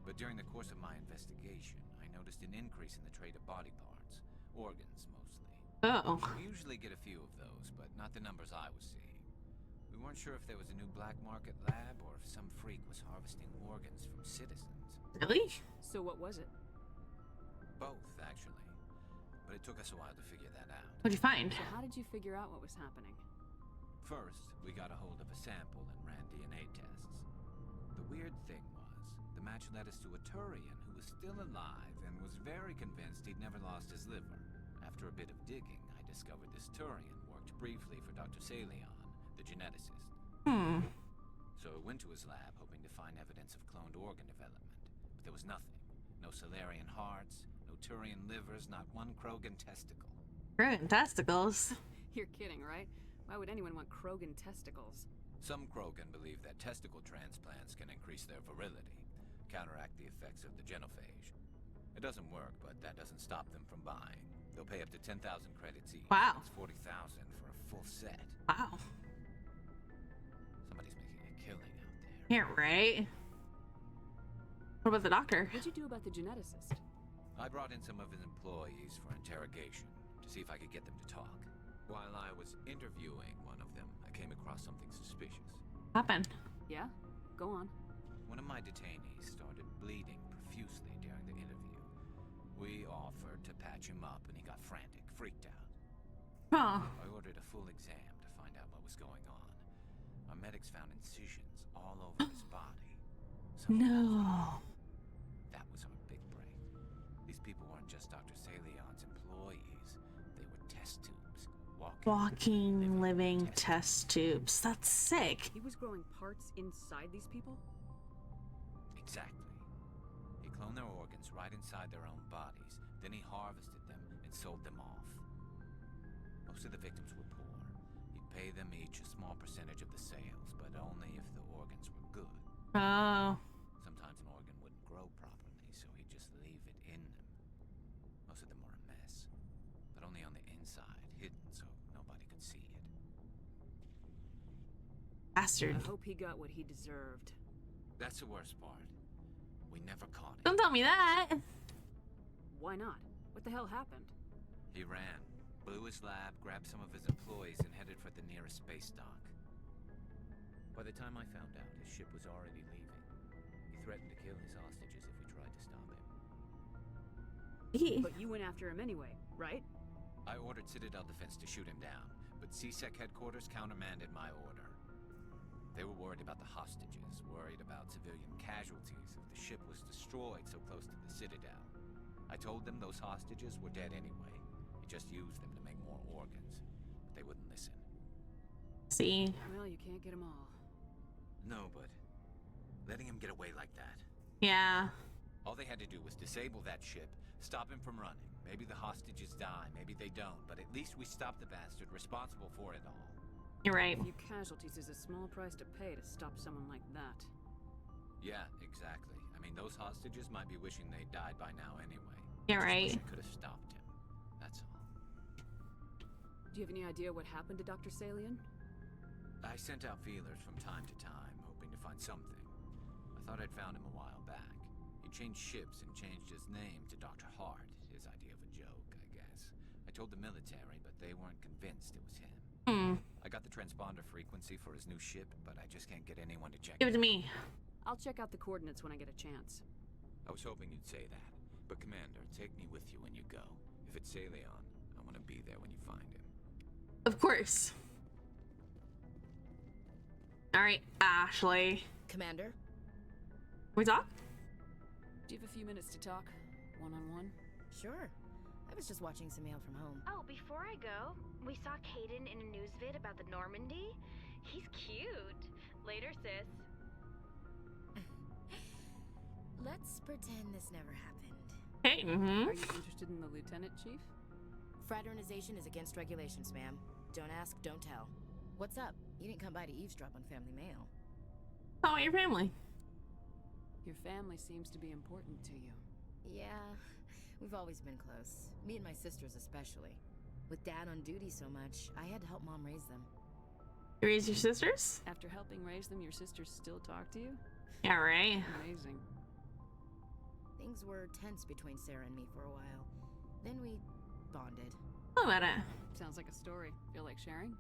But during the course of my investigation, I noticed an increase in the trade of body parts, organs mostly. Oh. We usually get a few of those, but not the numbers I was seeing. We weren't sure if there was a new black market lab or if some freak was harvesting organs from citizens. Really? So what was it? Both, actually. But it took us a while to figure that out. What'd you find? So how did you figure out what was happening? First, we got a hold of a sample and ran DNA tests. The weird thing was, the match led us to a Turian who was still alive and was very convinced he'd never lost his liver. After a bit of digging, I discovered this Turian worked briefly for Dr. Salion, the geneticist. So I went to his lab hoping to find evidence of cloned organ development, but there was nothing. No Solarian hearts, no Turian livers, not one Krogan testicle. Krogan testicles? You're kidding, right? Why would anyone want Krogan testicles? Some Krogan believe that testicle transplants can increase their virility, counteract the effects of the genophage. It doesn't work, but that doesn't stop them from buying. They'll pay up to 10,000 credits each. Wow. That's 40,000 for a full set. Wow. Somebody's making a killing out there. Yeah, right? What about the doctor? What'd you do about the geneticist? I brought in some of his employees for interrogation to see if I could get them to talk. While I was interviewing one of them, I came across something suspicious. What happened? Yeah? Go on. One of my detainees started bleeding profusely during the interview. We offered to patch him up and he got frantic, freaked out. Huh. I ordered a full exam to find out what was going on. Our medics found incisions all over his body. No. That was our big break. These people weren't just Dr. Salion's employees. They were test tubes. Walking, living test tubes. That's sick. He was growing parts inside these people? Exactly. He cloned their organs right inside their own bodies. Then he harvested them and sold them off. Most of the victims were poor. He'd pay them each a small percentage of the sales, but only if the organs were good. Oh. Sometimes an organ wouldn't grow properly, so he'd just leave it in them. Most of them were a mess, but only on the inside, hidden so nobody could see it. Bastard. I hope he got what he deserved. That's the worst part. We never caught him. Don't tell me that. Why not? What the hell happened? He ran, blew his lab, grabbed some of his employees, and headed for the nearest space dock. By the time I found out, his ship was already leaving. He threatened to kill his hostages if we tried to stop him. But you went after him anyway, right? I ordered Citadel Defense to shoot him down, but CSEC headquarters countermanded my order. They were worried about the hostages, worried about civilian casualties if the ship was destroyed so close to the Citadel. I told them those hostages were dead anyway. He just used them to make more organs, but they wouldn't listen. See? Well, you can't get them all. No, but letting him get away like that. Yeah. All they had to do was disable that ship, stop him from running. Maybe the hostages die, maybe they don't, but at least we stopped the bastard responsible for it all. You're right. A few casualties is a small price to pay to stop someone like that. Yeah, exactly. I mean, those hostages might be wishing they died by now anyway. You're right. Wish I could have stopped him. That's all. Do you have any idea what happened to Dr. Salion? I sent out feelers from time to time, hoping to find something. I thought I'd found him a while back. He changed ships and changed his name to Dr. Hart, his idea of a joke, I guess. I told the military, but they weren't convinced it was him. I got the transponder frequency for his new ship, but I just can't get anyone to check Give it to me. I'll check out the coordinates when I get a chance. I was hoping you'd say that. But Commander, take me with you when you go. If it's Salion, I want to be there when you find him. Of course. Alright, Ashley. Commander? We talk? Do you have a few minutes to talk? One-on-one? Sure. I was just watching some mail from home. Oh, before I go, we saw Caden in a news vid about the Normandy. He's cute. Later, sis. Let's pretend this never happened. Hey, Are you interested in the Lieutenant, Chief? Fraternization is against regulations, ma'am. Don't ask, don't tell. What's up? You didn't come by to eavesdrop on family mail. Oh, your family. Your family seems to be important to you. Yeah, we've always been close. Me and my sisters especially. With Dad on duty so much, I had to help Mom raise them. You raise your sisters? After helping raise them, your sisters still talk to you? Yeah, right. Amazing. Things were tense between Sarah and me for a while. Then we bonded. How about it? Sounds like a story. Feel like sharing?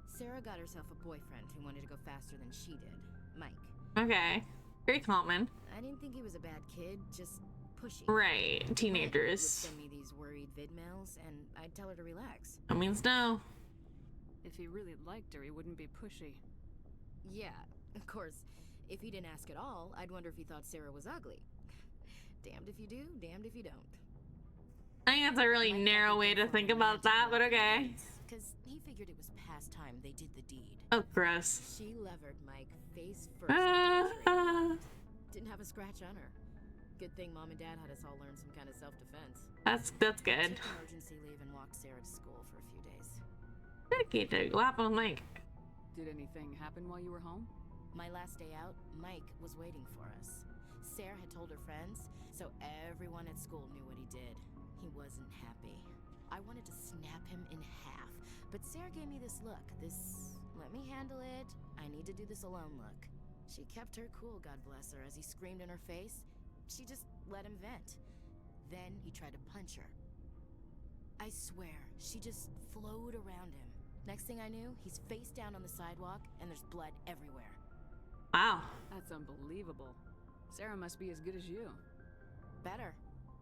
Sarah got herself a boyfriend who wanted to go faster than she did. Mike. Okay. Very common. I didn't think he was a bad kid, just pushy. Right. Teenagers. Would send me these worried vid mails, and I'd tell her to relax. That means no. If he really liked her, he wouldn't be pushy. Yeah, of course. If he didn't ask at all, I'd wonder if he thought Sarah was ugly. Damned if you do, damned if you don't. I think that's a really narrow way to think about that, but okay. Because he figured it was past time they did the deed. Oh, gross. She levered Mike face first. Didn't have a scratch on her. Good thing Mom and Dad had us all learn some kind of self-defense. That's good. Took emergency leave and walked Sarah to school for a few days. Dedicated. What happened with Mike? Did anything happen while you were home? My last day out, Mike was waiting for us. Sarah had told her friends, so everyone at school knew what he did. He wasn't happy. I wanted to snap him in half, but Sarah gave me this look, this let me handle it, I need to do this alone look. She kept her cool, God bless her, as he screamed in her face. She just let him vent. Then he tried to punch her. I swear, she just flowed around him. Next thing I knew, he's face down on the sidewalk, and there's blood everywhere. Wow. That's unbelievable. Sarah must be as good as you. Better.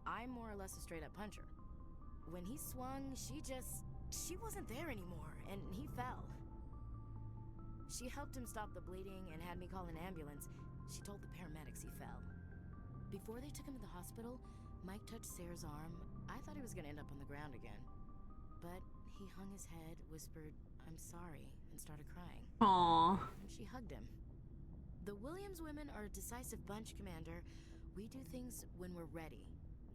I'm more or less a straight-up puncher. When he swung, she wasn't there anymore, and he fell. She helped him stop the bleeding and had me call an ambulance. She told the paramedics he fell. Before they took him to the hospital, Mike touched Sarah's arm. I thought he was gonna end up on the ground again. But he hung his head, whispered, "I'm sorry," and started crying. Aww. And she hugged him. The Williams women are a decisive bunch, Commander. We do things when we're ready.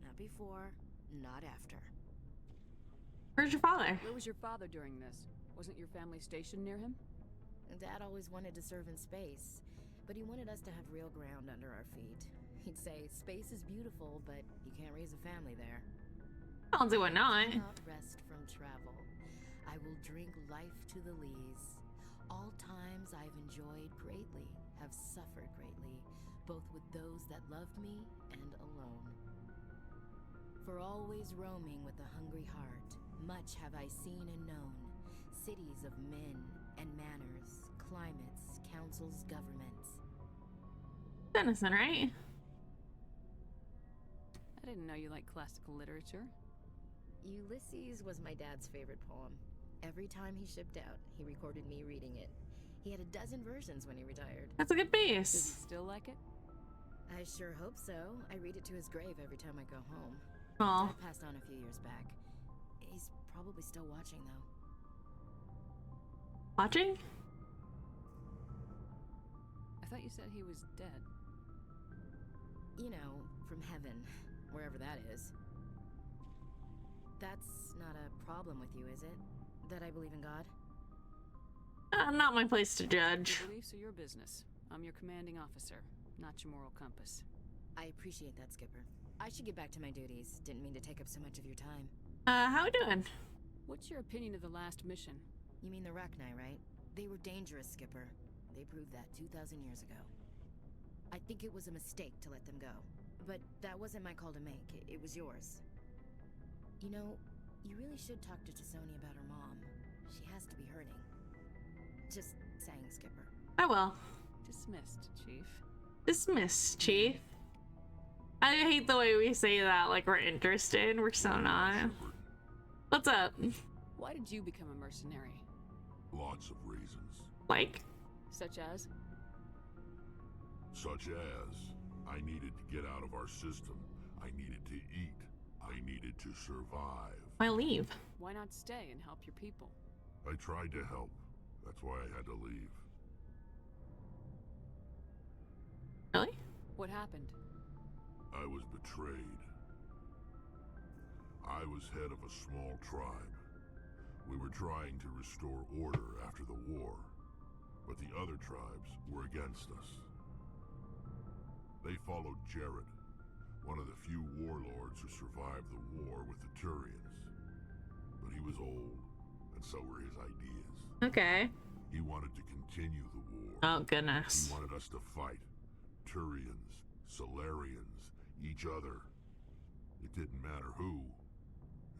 Not before, not after. Where's your father? Where was your father during this? Wasn't your family stationed near him? Dad always wanted to serve in space, but he wanted us to have real ground under our feet. He'd say, space is beautiful, but you can't raise a family there. I'll do it not. I will not rest from travel. I will drink life to the lees. All times I've enjoyed greatly, have suffered greatly, both with those that loved me and alone. For always roaming with a hungry heart, much have I seen and known, cities of men and manners, climates, councils, governments. Denison, right? I didn't know you liked classical literature. Ulysses was my dad's favorite poem. Every time he shipped out, he recorded me reading it. He had a dozen versions when he retired. That's a good base. Does he still like it? I sure hope so. I read it to his grave every time I go home. Aw. Dad passed on a few years back. He's probably still watching, though. Watching? I thought you said he was dead. You know, from heaven, wherever that is. That's not a problem with you, is it? That I believe in God? Not my place to judge. Your beliefs are your business. I'm your commanding officer, not your moral compass. I appreciate that, Skipper. I should get back to my duties. Didn't mean to take up so much of your time. How we doing? What's your opinion of the last mission? You mean the Rachni, right? They were dangerous, Skipper. They proved that 2,000 years ago. I think it was a mistake to let them go. But that wasn't my call to make. It was yours. You know, you really should talk to Tisoni about her mom. She has to be hurting. Just saying, Skipper. I will. Dismissed, Chief. Dismissed, Chief. I hate the way we say that, like we're interested. We're so not. What's up? Why did you become a mercenary? Lots of reasons. Like? Such as? Such as, I needed to get out of our system. I needed to eat. I needed to survive. Why leave? Why not stay and help your people? I tried to help. That's why I had to leave. Really? What happened? I was betrayed. I was head of a small tribe. We were trying to restore order after the war, but the other tribes were against us. They followed Jared, one of the few warlords who survived the war with the Turians. But he was old, and so were his ideas. Okay. He wanted to continue the war. Oh, goodness. He wanted us to fight. Turians, Solarians, each other. It didn't matter who,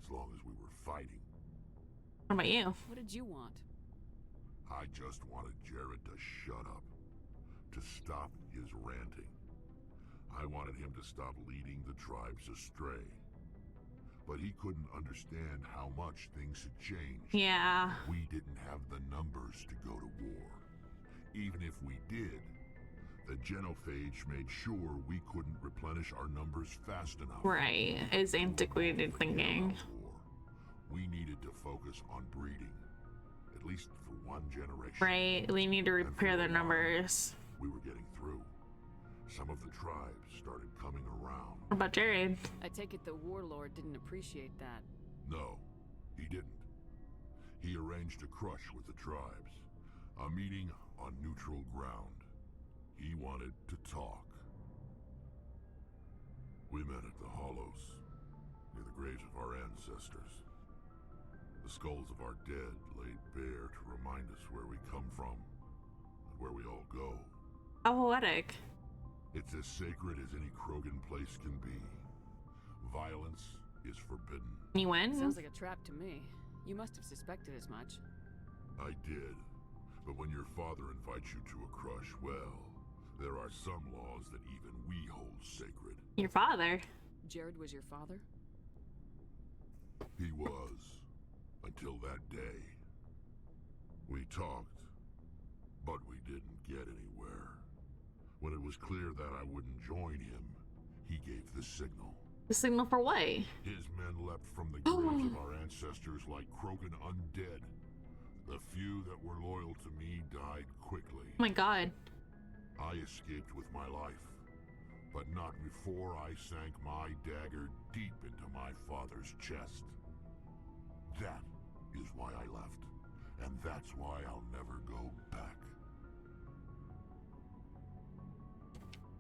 as long as we were fighting. What about you? What did you want? I just wanted Jared to shut up, to stop his ranting. I wanted him to stop leading the tribes astray. But he couldn't understand how much things had changed. Yeah. We didn't have the numbers to go to war. Even if we did, the genophage made sure we couldn't replenish our numbers fast enough. Right, is antiquated thinking. We needed to focus on breeding, at least for one generation. Right, we need to repair the numbers. We were getting through. some of the tribes started coming around. What about Jared? I take it the warlord didn't appreciate that. No, he didn't. He arranged a crush with the tribes. A meeting on neutral ground. He wanted to talk. We met at the Hollows, near the graves of our ancestors. The skulls of our dead laid bare to remind us where we come from and where we all go. How poetic. It's as sacred as any Krogan place can be. Violence is forbidden. You win? Sounds like a trap to me. You must have suspected as much. I did. But when your father invites you to a crush, well, there are some laws that even we hold sacred. Your father? Jared was your father? He was. Until that day. We talked, but we didn't get anywhere. When it was clear that I wouldn't join him, he gave the signal. The signal for what? His men leapt from the graves of our ancestors like Krogan undead. The few that were loyal to me died quickly. Oh my god. I escaped with my life, but not before I sank my dagger deep into my father's chest. That is why I left, and that's why I'll never go back.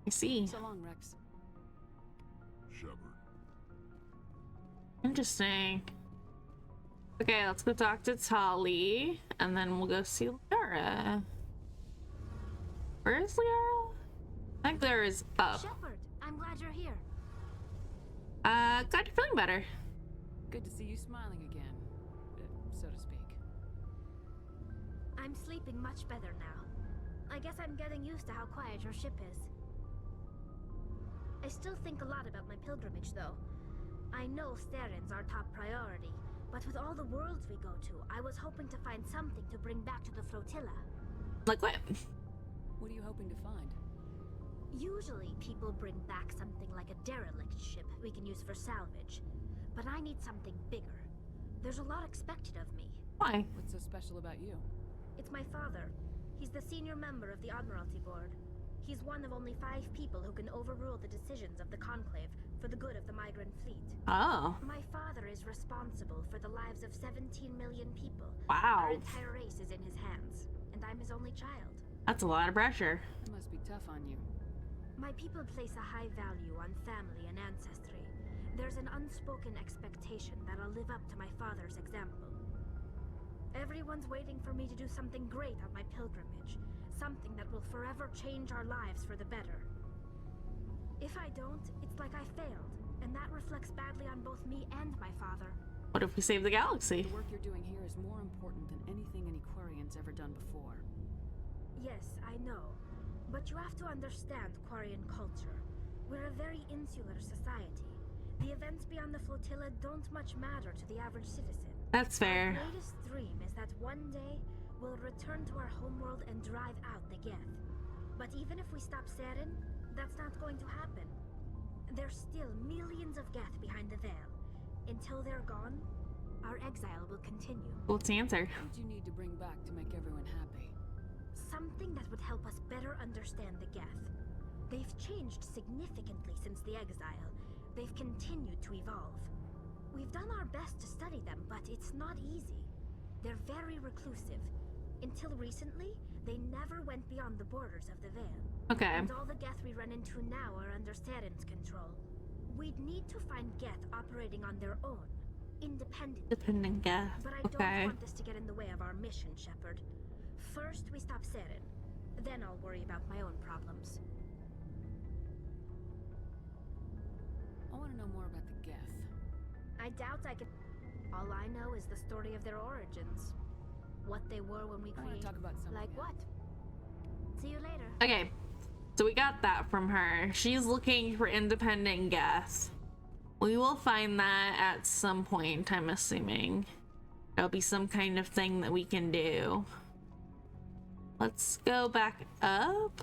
I see. So long, Rex. Shepard. Interesting. Okay, let's go talk to Tali, and then we'll go see Liara. Where is Liara? I think there is up. Shepard, I'm glad you're here. Glad you're feeling better. Good to see you smiling again, so to speak. I'm sleeping much better now. I guess I'm getting used to how quiet your ship is. I still think a lot about my pilgrimage, though. I know Saren's our top priority, but with all the worlds we go to, I was hoping to find something to bring back to the flotilla. Like what? What are you hoping to find? Usually, people bring back something like a derelict ship we can use for salvage. But I need something bigger. There's a lot expected of me. Why? What's so special about you? It's my father. He's the senior member of the Admiralty Board. He's one of only 5 people who can overrule the decisions of the Conclave for the good of the migrant fleet. Oh. My father is responsible for the lives of 17 million people. Wow. Our entire race is in his hands, and I'm his only child. That's a lot of pressure. It must be tough on you. My people place a high value on family and ancestry. There's an unspoken expectation that I'll live up to my father's example. Everyone's waiting for me to do something great on my pilgrimage. Something that will forever change our lives for the better. If I don't, it's like I failed, and that reflects badly on both me and my father. What if we save the galaxy? The work you're doing here is more important than anything any Quarian's ever done before. Yes, I know. But you have to understand Quarian culture. We're a very insular society. The events beyond the flotilla don't much matter to the average citizen. That's fair. Our greatest dream is that one day we'll return to our homeworld and drive out the Geth. But even if we stop Saren, that's not going to happen. There's still millions of Geth behind the veil. Until they're gone, our exile will continue. What's the answer? What do you need to bring back to make everyone happy? Something that would help us better understand the Geth. They've changed significantly since the exile. They've continued to evolve. We've done our best to study them, but it's not easy. They're very reclusive. Until recently, they never went beyond the borders of the Veil. Okay. And all the Geth we run into now are under Saren's control. We'd need to find Geth operating on their own, independently. Dependent Geth. But I don't want this to get in the way of our mission, Shepard. First, we stop Saren. Then I'll worry about my own problems. I want to know more about the Geth. I doubt I can... All I know is the story of their origins. What they were when we I want created... to talk about something Like what? See you later. Okay, so we got that from her. She's looking for independent Geth. We will find that at some point, I'm assuming. There'll be some kind of thing that we can do. Let's go back up.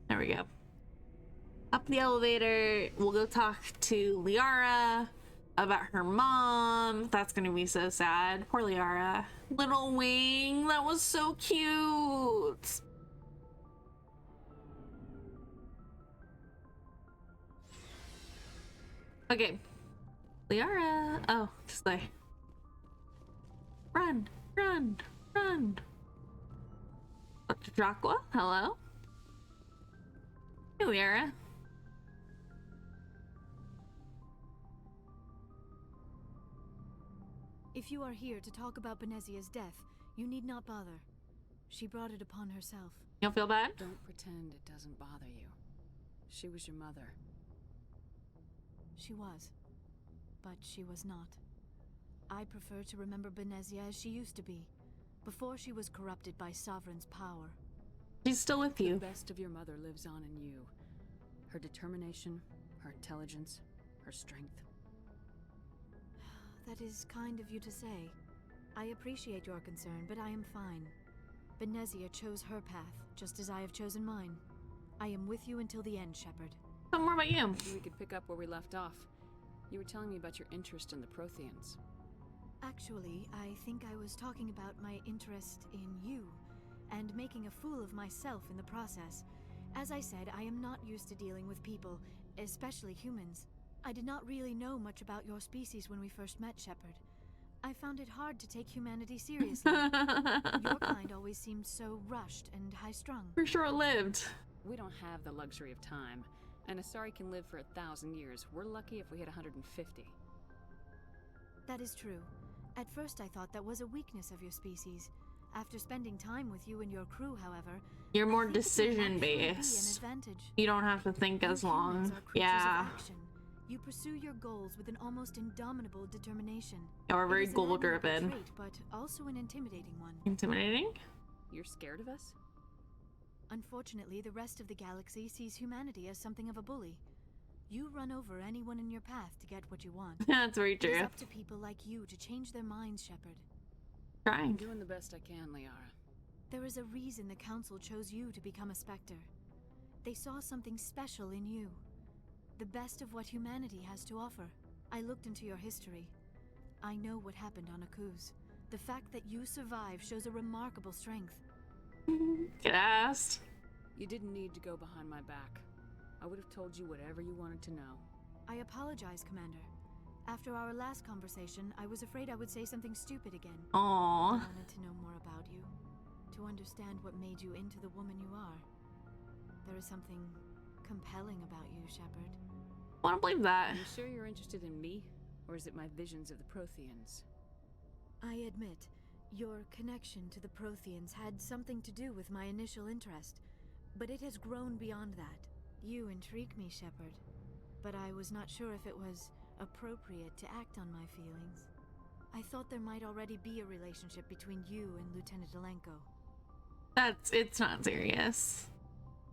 There we go. Up the elevator, we'll go talk to Liara about her mom. That's gonna be so sad. Poor Liara. Little Wing, that was so cute. Okay. Liara. Oh, this way. Run, run, run. Dr. Dracula, hello. Hey, Liara. If you are here to talk about Benezia's death, you need not bother. She brought it upon herself. You don't feel bad? Don't pretend it doesn't bother you. She was your mother. She was. But she was not. I prefer to remember Benezia as she used to be, before she was corrupted by Sovereign's power. She's still with you. The best of your mother lives on in you. Her determination, her intelligence, her strength. That is kind of you to say. I appreciate your concern, but I am fine. Benezia chose her path, just as I have chosen mine. I am with you until the end, Shepard. Tell more about you. Maybe we could pick up where we left off. You were telling me about your interest in the Protheans. Actually, I think I was talking about my interest in you, and making a fool of myself in the process. As I said, I am not used to dealing with people, especially humans. I did not really know much about your species when we first met, Shepard. I found it hard to take humanity seriously. Your kind always seemed so rushed and high-strung. We're short-lived. We don't have the luxury of time, and Asari can live for 1,000 years. We're lucky if we hit 150. That is true. At first I thought that was a weakness of your species. After spending time with you and your crew, however, you're more decision-based. You don't have to think as long. Yeah. You pursue your goals with an almost indomitable determination. Yeah, we're very goal-driven. But also an intimidating one. Intimidating? You're scared of us? Unfortunately, the rest of the galaxy sees humanity as something of a bully. You run over anyone in your path to get what you want. That's very true. It's up to people like you to change their minds, Shepard. Trying. I'm doing the best I can, Liara. There is a reason the Council chose you to become a Spectre. They saw something special in you. The best of what humanity has to offer. I looked into your history. I know what happened on Akuz. The fact that you survived shows a remarkable strength. Get asked. You didn't need to go behind my back. I would have told you whatever you wanted to know. I apologize, Commander. After our last conversation, I was afraid I would say something stupid again. Aww. I wanted to know more about you. To understand what made you into the woman you are. There is something compelling about you, Shepard. I don't believe that. Are you sure you're interested in me? Or is it my visions of the Protheans? I admit, your connection to the Protheans had something to do with my initial interest. But it has grown beyond that. You intrigue me, Shepard. But I was not sure if it was appropriate to act on my feelings. I thought there might already be a relationship between you and Lieutenant Alenko. It's not serious.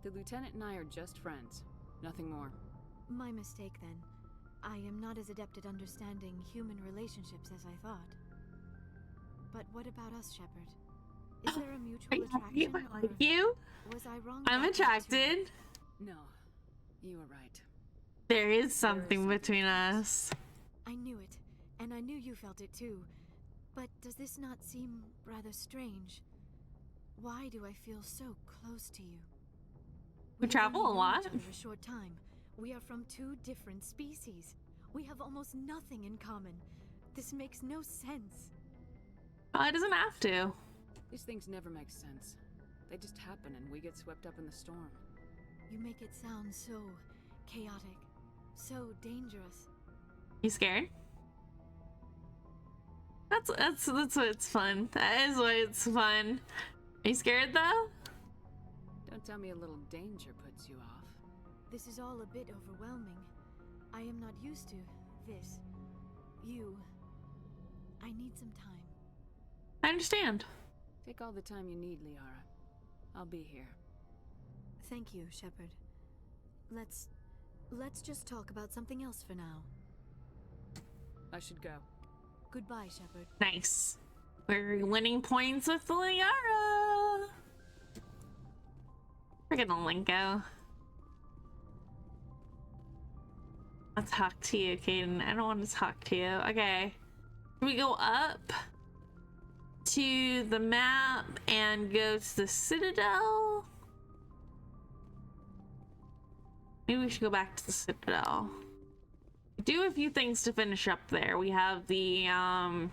The Lieutenant and I are just friends. Nothing more. My mistake, then. I am not as adept at understanding human relationships as I thought. But what about us, Shepard? Is there a mutual attraction, or you? Was I wrong? I'm attracted. No, you were right. There is something between us. I knew it, and I knew you felt it too. But does this not seem rather strange? Why do I feel so close to you? We travel a lot. For a short time. We are from two different species. We have almost nothing in common. This makes no sense. It doesn't have to. These things never make sense. They just happen and we get swept up in the storm. You make it sound so chaotic, so dangerous. You scared? That's why it's fun. That is why it's fun. Are you scared though? Don't tell me a little danger puts you off. This is all a bit overwhelming. I am not used to this. I need some time. I understand. Take all the time you need, Liara. I'll be here. Thank you, Shepard. Let's just talk about something else for now. I should go. Goodbye, Shepard. Nice. We're winning points with Liara. We're gonna Linko. I'll talk to you, Caden. I don't want to talk to you. Okay. We go up to the map and go to the Citadel. Maybe we should go back to the Citadel. We do a few things to finish up there. We have the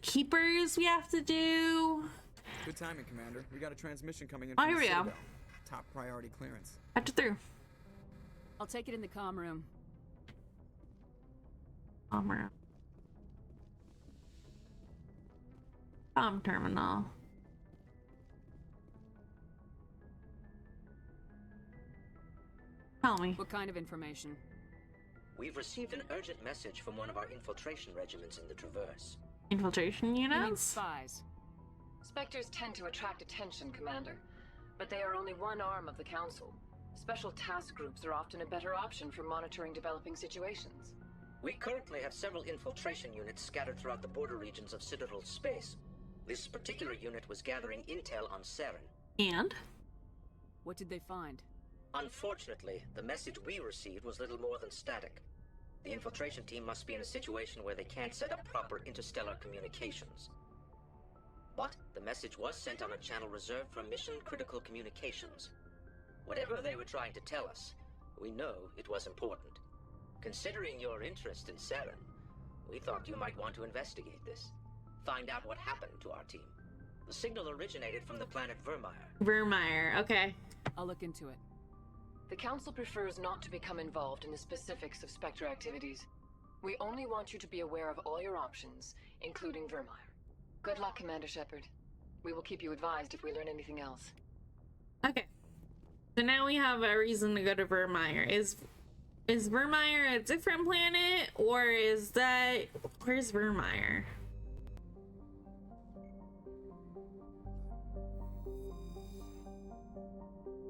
keepers we have to do. Good timing, Commander. We got a transmission coming in Oh, from here the we go. Citadel. Top priority clearance. After through. I'll take it in the comm room. Comm terminal. Tell me. What kind of information? We've received an urgent message from one of our infiltration regiments in the Traverse. Infiltration You mean units? spies. Spectres tend to attract attention, Commander. But they are only one arm of the Council. Special task groups are often a better option for monitoring developing situations. We currently have several infiltration units scattered throughout the border regions of Citadel space. This particular unit was gathering intel on Saren. And? What did they find? Unfortunately, the message we received was little more than static. The infiltration team must be in a situation where they can't set up proper interstellar communications. But the message was sent on a channel reserved for mission-critical communications. Whatever they were trying to tell us, we know it was important. Considering your interest in Saren, we thought you might want to investigate this. Find out what happened to our team. The signal originated from the planet Vermeer. Vermeer, okay. I'll look into it. The Council prefers not to become involved in the specifics of Spectre activities. We only want you to be aware of all your options, including Vermeer. Good luck, Commander Shepard. We will keep you advised if we learn anything else. Okay. So now we have a reason to go to Vermeer. Is Vermeer a different planet, or is that... Where's Vermeer?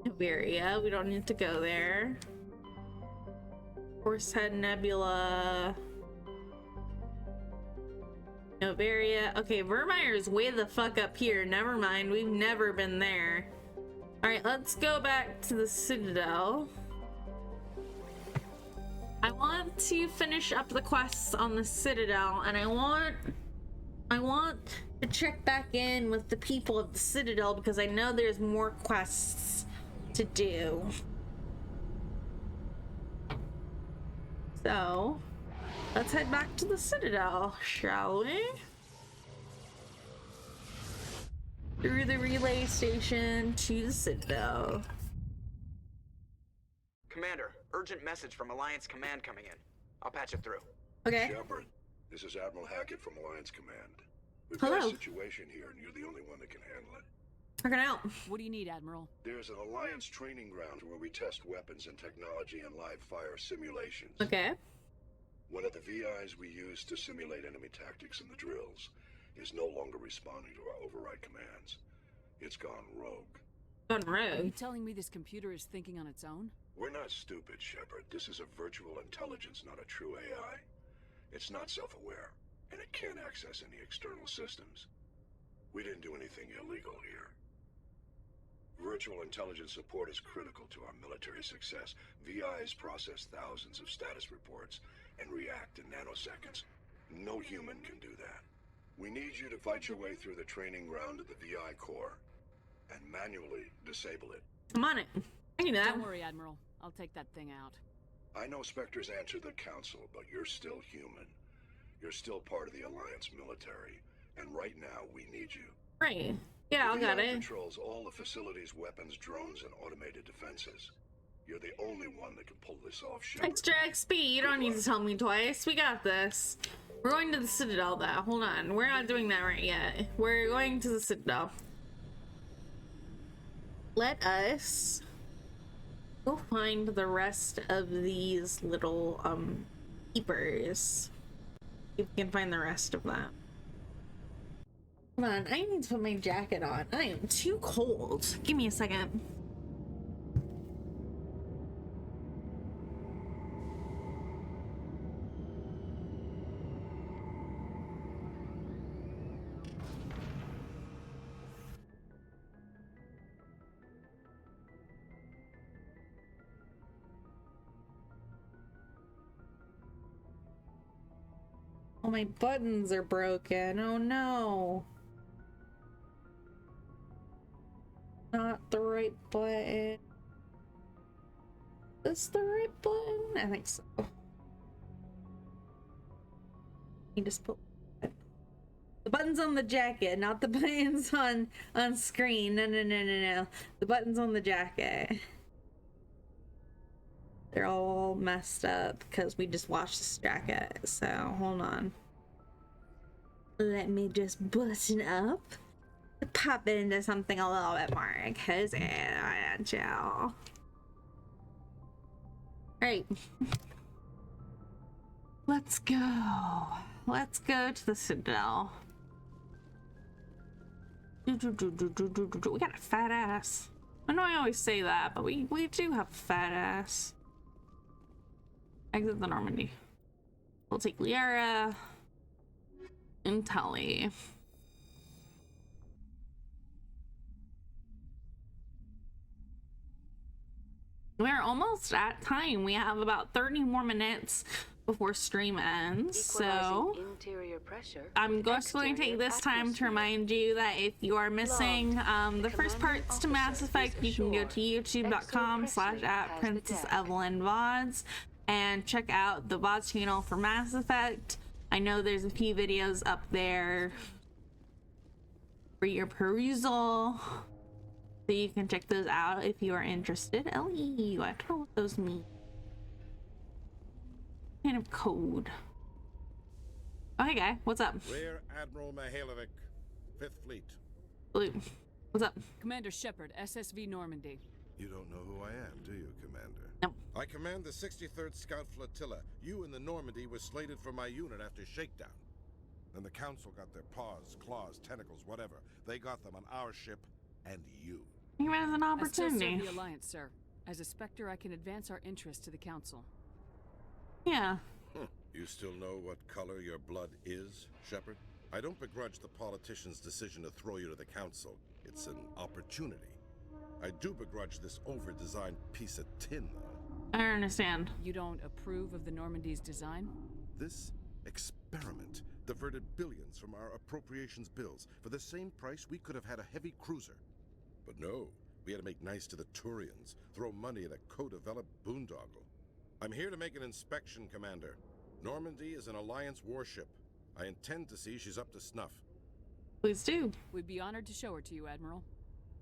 Iberia, we don't need to go there. Horsehead Nebula. Novaria. Okay, Vermeer is way the fuck up here. Never mind, we've never been there. Alright, let's go back to the Citadel. I want to finish up the quests on the Citadel, and I want to check back in with the people of the Citadel because I know there's more quests to do. So, let's head back to the Citadel, shall we? Through the relay station to the Citadel. Commander, urgent message from Alliance Command coming in. I'll patch it through. Okay. Shepard, this is Admiral Hackett from Alliance Command. We've Hello. got a situation here, and you're the only one that can handle it. Working out. What do you need, Admiral? There's an Alliance training ground where we test weapons and technology in live fire simulations. Okay. One of the VIs we use to simulate enemy tactics in the drills is no longer responding to our override commands. It's gone rogue. Gone rogue? Are you telling me this computer is thinking on its own? We're not stupid, Shepard. This is a virtual intelligence, not a true AI. It's not self-aware, and it can't access any external systems. We didn't do anything illegal here. Virtual intelligence support is critical to our military success. VIs process thousands of status reports and react in nanoseconds. No human can do that. We need you to fight your way through the training ground of the VI core and manually disable it. I'm on it. I can do that. Don't worry, Admiral. I'll take that thing out. I know Spectres answer the Council, but you're still human. You're still part of the Alliance military, and right now we need you. Right. Yeah, I got VI it. controls all the facility's weapons, drones, and automated defenses. You're the only one that can pull this off, Shepard. Extra XP. You don't need to tell me twice. We got this. We're going to the Citadel, though. Hold on. We're not doing that right yet. We're going to the Citadel. Let us go find the rest of these little, keepers. If we can find the rest of that. Hold on. I need to put my jacket on. I am too cold. Give me a second. Oh, my buttons are broken. Oh no. Not the right button. Is this the right button? I think so. You just put the buttons on the jacket, not the buttons on screen. No. The buttons on the jacket. They're all messed up because we just washed this jacket. So hold on. Let me just button up. Pop it into something a little bit more cozy. Chill. Alright. Let's go. Let's go to the Citadel. We got a fat ass. I know I always say that, but we do have a fat ass. Exit the Normandy. We'll take Liara and Tully. We're almost at time. We have about 30 more minutes before stream ends. So I'm just going to take this time to remind you that if you are missing the first parts to Mass Effect, you can go to youtube.com/@princessevillan and check out the VODs channel for Mass Effect. I know there's a few videos up there for your perusal. So you can check those out if you are interested. LE, I don't know what those mean. Kind of code. Oh, hey guy, what's up? Rear Admiral Mihailovic, 5th Fleet. Blue, what's up? Commander Shepard, SSV Normandy. You don't know who I am, do you, Commander? No. I command the 63rd Scout Flotilla. You and the Normandy were slated for my unit after shakedown. Then the Council got their paws, claws, tentacles, whatever. They got them on our ship and you. You had an opportunity. As the Alliance, sir. As a Spectre, I can advance our interests to the Council. Yeah. You still know what color your blood is, Shepard? I don't begrudge the politician's decision to throw you to the Council. It's an opportunity. I do begrudge this over-designed piece of tin, though. I understand. You don't approve of the Normandy's design? This experiment diverted billions from our appropriations bills. For the same price, we could have had a heavy cruiser. But no, we had to make nice to the Turians, throw money at a co-developed boondoggle. I'm here to make an inspection, Commander. Normandy is an Alliance warship. I intend to see she's up to snuff. Please do. We'd be honored to show her to you, Admiral.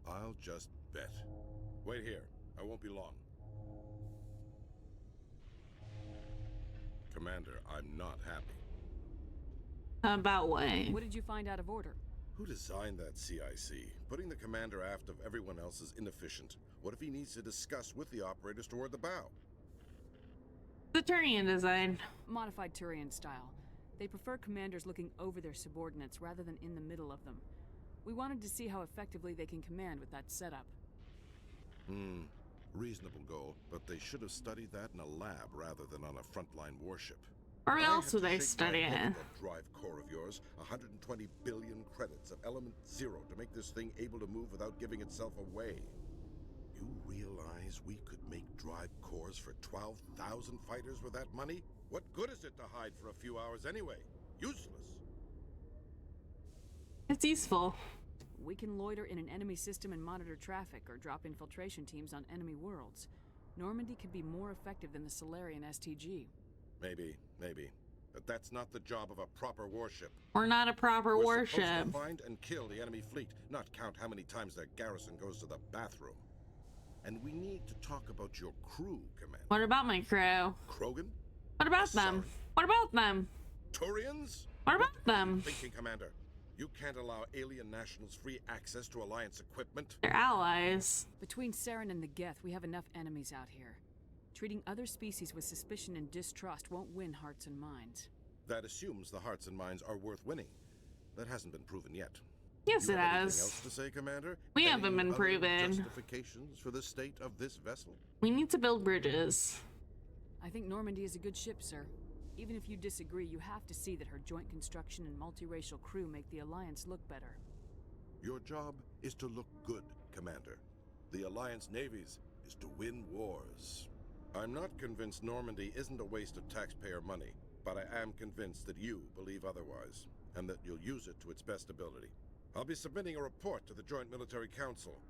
I'll just bet. Wait here. I won't be long. Commander, I'm not happy. About what? What did you find out of order? Who designed that CIC? Putting the commander aft of everyone else is inefficient. What if he needs to discuss with the operators toward the bow? The Turian design. Modified Turian style. They prefer commanders looking over their subordinates rather than in the middle of them. We wanted to see how effectively they can command with that setup. Reasonable goal, but they should have studied that in a lab rather than on a frontline warship. Or else would they study it? That drive core of yours, 120 billion credits of element 0 to make this thing able to move without giving itself away. You realize we could make drive cores for 12,000 fighters with that money? What good is it to hide for a few hours anyway? Useless. It's useful. We can loiter in an enemy system and monitor traffic or drop infiltration teams on enemy worlds. Normandy could be more effective than the Solarian STG. Maybe. But that's not the job of a proper warship. We're not a proper warship. We're supposed to find and kill the enemy fleet, not count how many times their garrison goes to the bathroom. And we need to talk about your crew, Commander. What about my crew? Krogan? What about them? What about them? Turians? What about them? Thinking, Commander. You can't allow alien nationals free access to Alliance equipment. They're allies. Between Saren and the Geth, we have enough enemies out here. Treating other species with suspicion and distrust won't win hearts and minds. That assumes the hearts and minds are worth winning. That hasn't been proven yet. Yes, it has. Anything else to say, Commander? We haven't been proven. Justifications for the state of this vessel? We need to build bridges. I think Normandy is a good ship, sir. Even if you disagree, you have to see that her joint construction and multiracial crew make the Alliance look better. Your job is to look good, Commander. The Alliance navies is to win wars. I'm not convinced Normandy isn't a waste of taxpayer money, but I am convinced that you believe otherwise, and that you'll use it to its best ability. I'll be submitting a report to the Joint Military Council.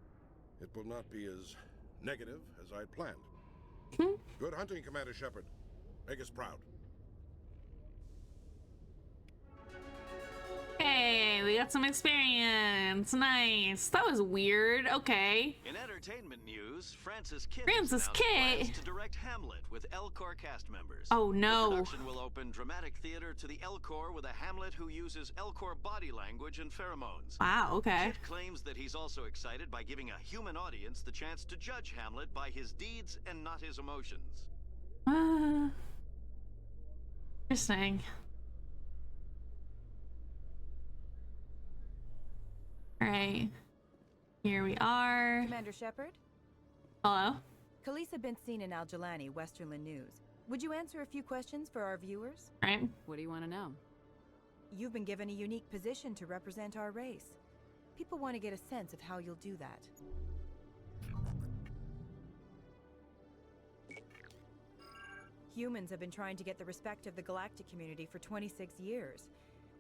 It will not be as negative as I'd planned. Good hunting, Commander Shepard. Make us proud. Yay, we got some experience. Nice. That was weird. Okay. In entertainment news, Francis Kidd Francis plans to direct Hamlet with L-Corps cast members. Oh no. The production will open dramatic theater to the L-Corps with a Hamlet who uses L-Corps body language and pheromones. Wow, okay. Kidd claims that he's also excited by giving a human audience the chance to judge Hamlet by his deeds and not his emotions. Interesting. Alright. Here we are. Commander Shepard? Hello? Khaleesa been seen in Al-Jalani, Westerland News. Would you answer a few questions for our viewers? Right. What do you want to know? You've been given a unique position to represent our race. People want to get a sense of how you'll do that. Humans have been trying to get the respect of the galactic community for 26 years.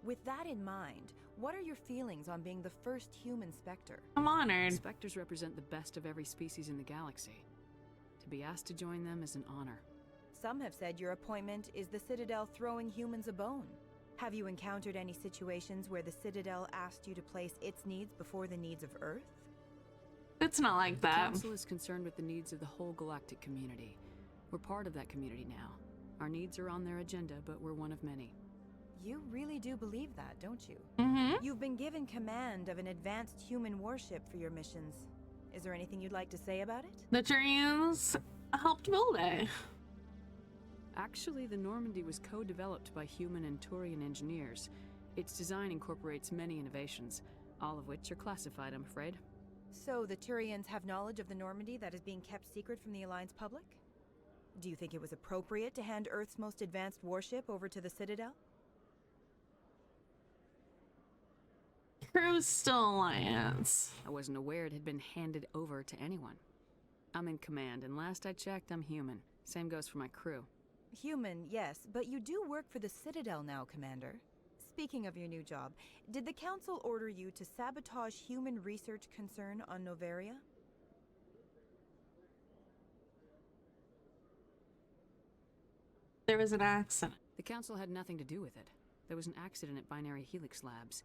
With that in mind, what are your feelings on being the first human Spectre? I'm honored. Spectres represent the best of every species in the galaxy. To be asked to join them is an honor. Some have said your appointment is the Citadel throwing humans a bone. Have you encountered any situations where the Citadel asked you to place its needs before the needs of Earth? It's not like The that. Council is concerned with the needs of the whole galactic community. We're part of that community now. Our needs are on their agenda, but we're one of many. You really do believe that, don't you? Mm-hmm. You've been given command of an advanced human warship for your missions. Is there anything you'd like to say about it? The Turians helped build it. Actually, the Normandy was co-developed by human and Turian engineers. Its design incorporates many innovations, all of which are classified, I'm afraid. So the Turians have knowledge of the Normandy that is being kept secret from the Alliance public? Do you think it was appropriate to hand Earth's most advanced warship over to the Citadel? Crew's still Alliance. I wasn't aware it had been handed over to anyone. I'm in command, and last I checked, I'm human. Same goes for my crew. Human, yes, but you do work for the Citadel now, Commander. Speaking of your new job, did the Council order you to sabotage human research concern on Noveria? There was an accident. The Council had nothing to do with it. There was an accident at Binary Helix Labs.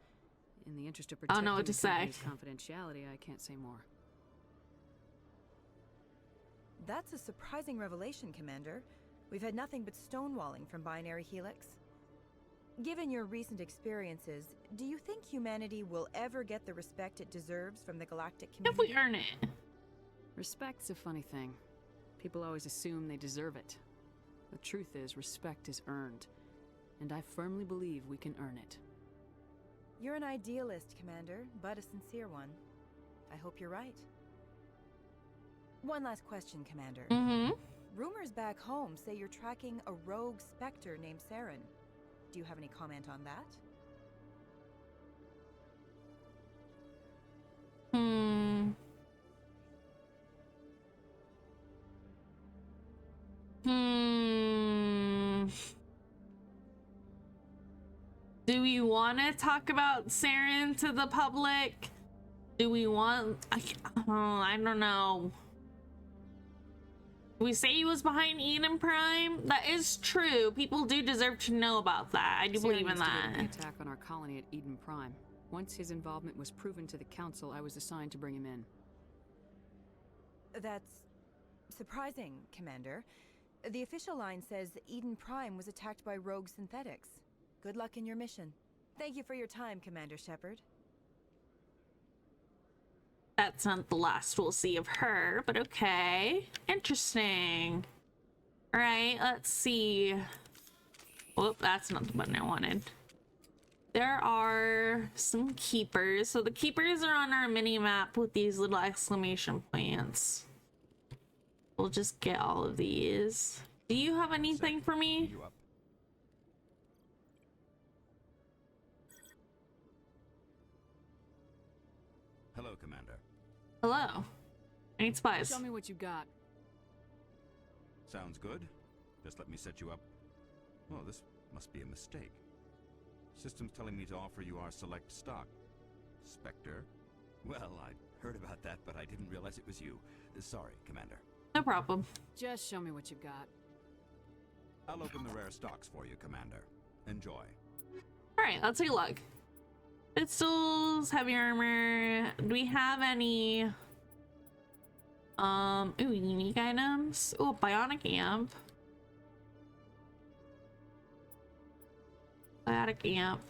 In the interest of I don't protecting know what to the say. company's confidentiality, I can't say more. That's a surprising revelation, Commander. We've had nothing but stonewalling from Binary Helix. Given your recent experiences, do you think humanity will ever get the respect it deserves from the galactic community? If we earn it. Respect's a funny thing. People always assume they deserve it. The truth is, respect is earned. And I firmly believe we can earn it. You're an idealist, Commander, but a sincere one. I hope you're right. One last question, Commander. Mm-hmm. Rumors back home say you're tracking a rogue Spectre named Saren. Do you have any comment on that? Do we want to talk about Saren to the public? Do we want... I don't know. We say he was behind Eden Prime. That is true. People do deserve to know about that. I do believe in that. The attack on our colony at Eden Prime. Once his involvement was proven to the Council, I was assigned to bring him in. That's surprising, Commander. The official line says Eden Prime was attacked by rogue synthetics. Good luck in your mission. Thank you for your time, Commander Shepard. That's not the last we'll see of her, but okay. Interesting. All right, let's see. Oh, that's not the button I wanted. There are some keepers. So the keepers are on our mini map with these little exclamation points. We'll just get all of these. Do you have anything for me? Hello, Commander. Hello. I need spies. Show me what you got. Sounds good. Just let me set you up. Oh, this must be a mistake. System's telling me to offer you our select stock. Spectre? Well, I heard about that, but I didn't realize it was you. Sorry, Commander. No problem. Just show me what you've got. I'll open the rare stocks for you, Commander. Enjoy. All right, let's take a look. Pistols, heavy armor. Do we have any ooh, unique items? Ooh, bionic amp. Bionic amp.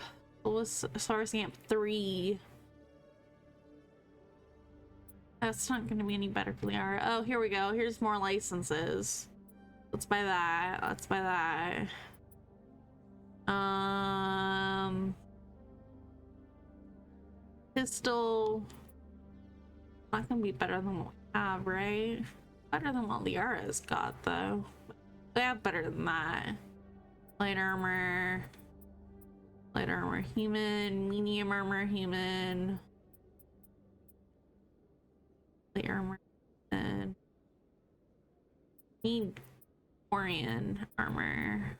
What was Source amp 3? That's not gonna be any better for Liara. Oh, here we go. Here's more licenses. Let's buy that. Let's buy that. Pistol. Not gonna be better than what we have, right? Better than what Liara's got, though. We have better than that. Light armor. Light armor human. Medium armor human. Light armor human. Need Quarian armor.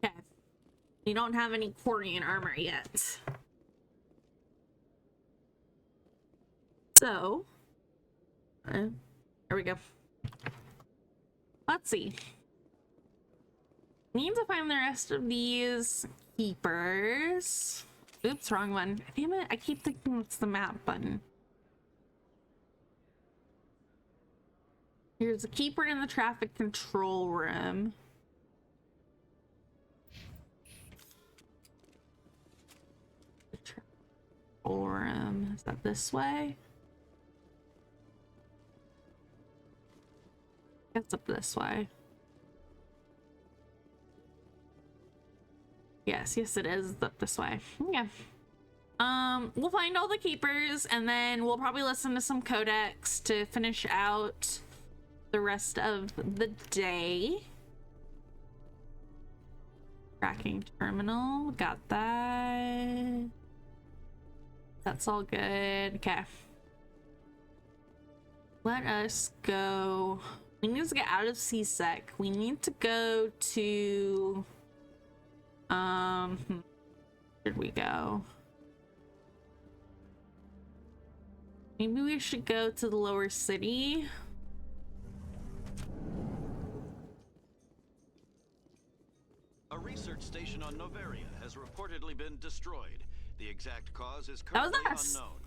Okay. We don't have any Quarian armor yet. So, here we go. Let's see. Need to find the rest of these keepers. Oops, wrong one. Damn it, I keep thinking it's the map button. Here's a keeper in the traffic control room. The control room. Is that this way? It's up this way. Yes, it is. It's up this way. Yeah. We'll find all the keepers and then we'll probably listen to some codex to finish out the rest of the day. Tracking terminal. Got that. That's all good. Okay. Let us go. We need to get out of CSEC. We need to go to where did we go? Maybe we should go to the lower city. A research station on Noveria has reportedly been destroyed. The exact cause is currently unknown.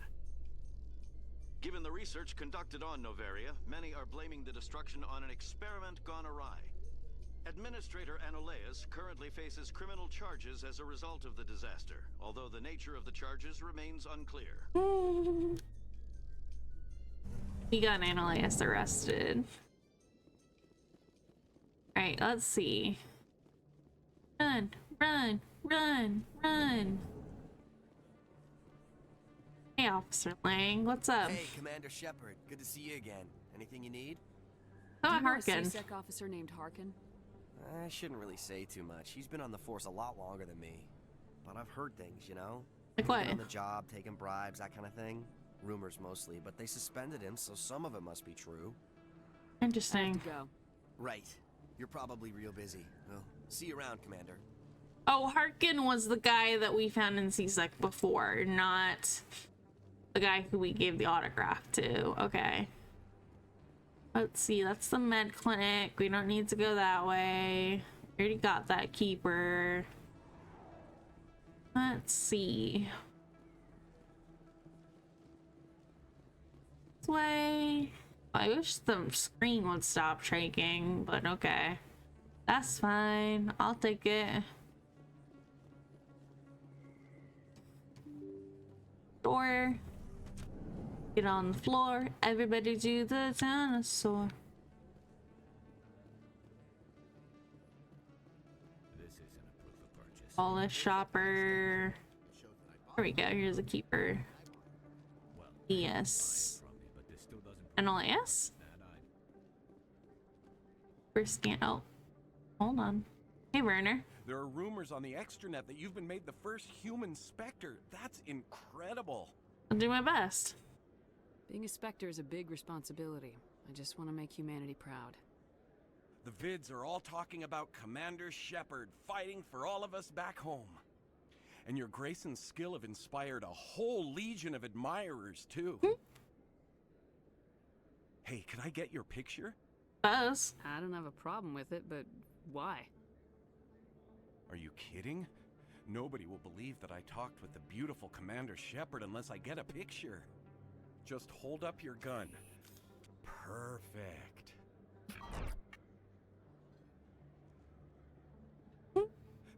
Given the research conducted on Noveria, many are blaming the destruction on an experiment gone awry. Administrator Anoleus currently faces criminal charges as a result of the disaster, although the nature of the charges remains unclear. We got Anoleus arrested. Alright, let's see. Run, run, run, run. Hey, Officer Lang, what's up? Hey, Commander Shepard. Good to see you again. Anything you need? Oh, Do you know a Harkin. CSEC officer named Harkin? I shouldn't really say too much. He's been on the force a lot longer than me. But I've heard things, you know? Like what? On the job, taking bribes, that kind of thing. Rumors mostly, but they suspended him, so some of it must be true. Interesting. I have to go. Right. You're probably real busy. Well, see you around, Commander. Oh, Harkin was the guy that we found in CSEC before, not the guy who we gave the autograph to. Okay. Let's see, that's the med clinic. We don't need to go that way. We already got that keeper. Let's see. This way. I wish the screen would stop shaking, but okay. That's fine. I'll take it. Door. Get on the floor. Everybody do the dinosaur. Polish shopper. Here we go. Here's a keeper. Yes. NLS? First scan. Oh, hold on. Hey, Werner. There are rumors on the extranet that you've been made the first human Spectre. That's incredible. I'll do my best. Being a Spectre is a big responsibility. I just want to make humanity proud. The vids are all talking about Commander Shepard fighting for all of us back home. And your grace and skill have inspired a whole legion of admirers, too. Hey, can I get your picture? Buzz. I don't have a problem with it, but why? Are you kidding? Nobody will believe that I talked with the beautiful Commander Shepard unless I get a picture. Just hold up your gun. Perfect.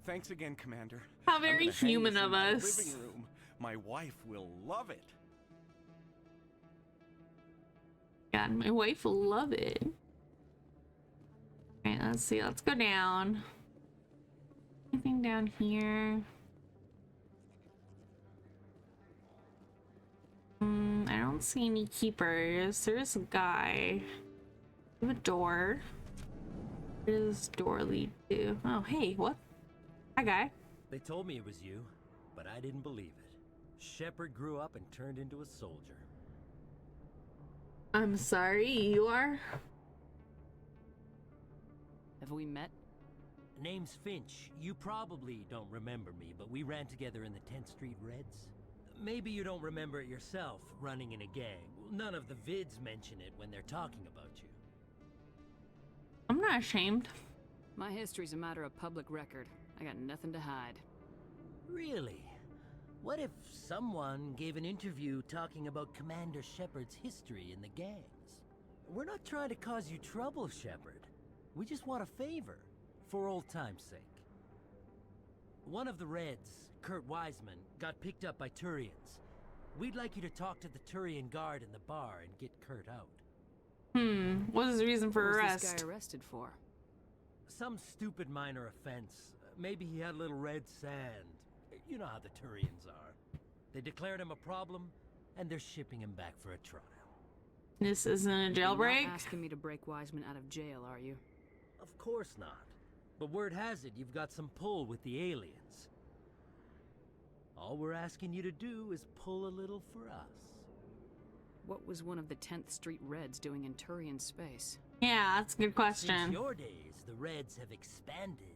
Thanks again, Commander. How very I'm gonna hang human this in of my us. living room. My wife will love it. God, my wife will love it. Alright, let's see. Let's go down. Anything down here? I don't see any keepers. There's a guy. We have a door. Where does this door lead to? Oh, hey, what? Hi, guy. They told me it was you, but I didn't believe it. Shepard grew up and turned into a soldier. I'm sorry, you are? Have we met? Name's Finch. You probably don't remember me, but we ran together in the 10th Street Reds. Maybe you don't remember it yourself, running in a gang. None of the vids mention it when they're talking about you. I'm not ashamed. My history's a matter of public record. I got nothing to hide. Really? What if someone gave an interview talking about Commander Shepard's history in the gangs? We're not trying to cause you trouble, Shepard. We just want a favor, for old time's sake. One of the Reds, Kurt Wiseman, got picked up by Turians. We'd like you to talk to the Turian guard in the bar and get Kurt out. What is the reason for What arrest? was this guy arrested for? Some stupid minor offense. Maybe he had a little red sand. You know how the Turians are. They declared him a problem, and they're shipping him back for a trial. This isn't a You're jailbreak? not asking me to break Wiseman out of jail, are you? Of course not. But word has it you've got some pull with the aliens. All we're asking you to do is pull a little for us. What was one of the 10th Street Reds doing in Turian space? Yeah, that's a good question. Since your days, the Reds have expanded.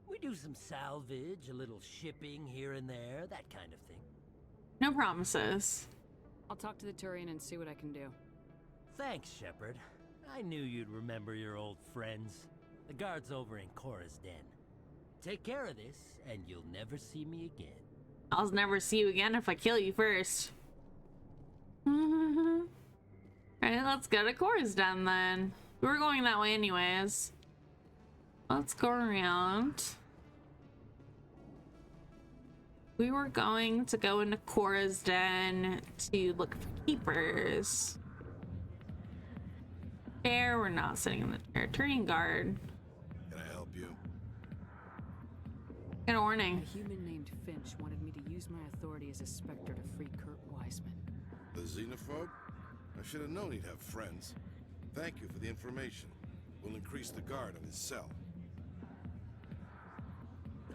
We do some salvage, a little shipping here and there, that kind of thing. No promises. I'll talk to the Turian and see what I can do. Thanks, Shepard. I knew you'd remember your old friends. The guard's over in Cora's den. Take care of this, and you'll never see me again. I'll never see you again if I kill you first. Alright, let's go to Cora's den then. We were going that way anyways. Let's go around. We were going to go into Cora's den to look for keepers. There, we're not sitting in the chair. Turian guard. Can I help you? Good morning. A human named Finch wanted me to use my authority as a Spectre to free Kurt Wiseman. The xenophobe? I should have known he'd have friends. Thank you for the information. We'll increase the guard on his cell.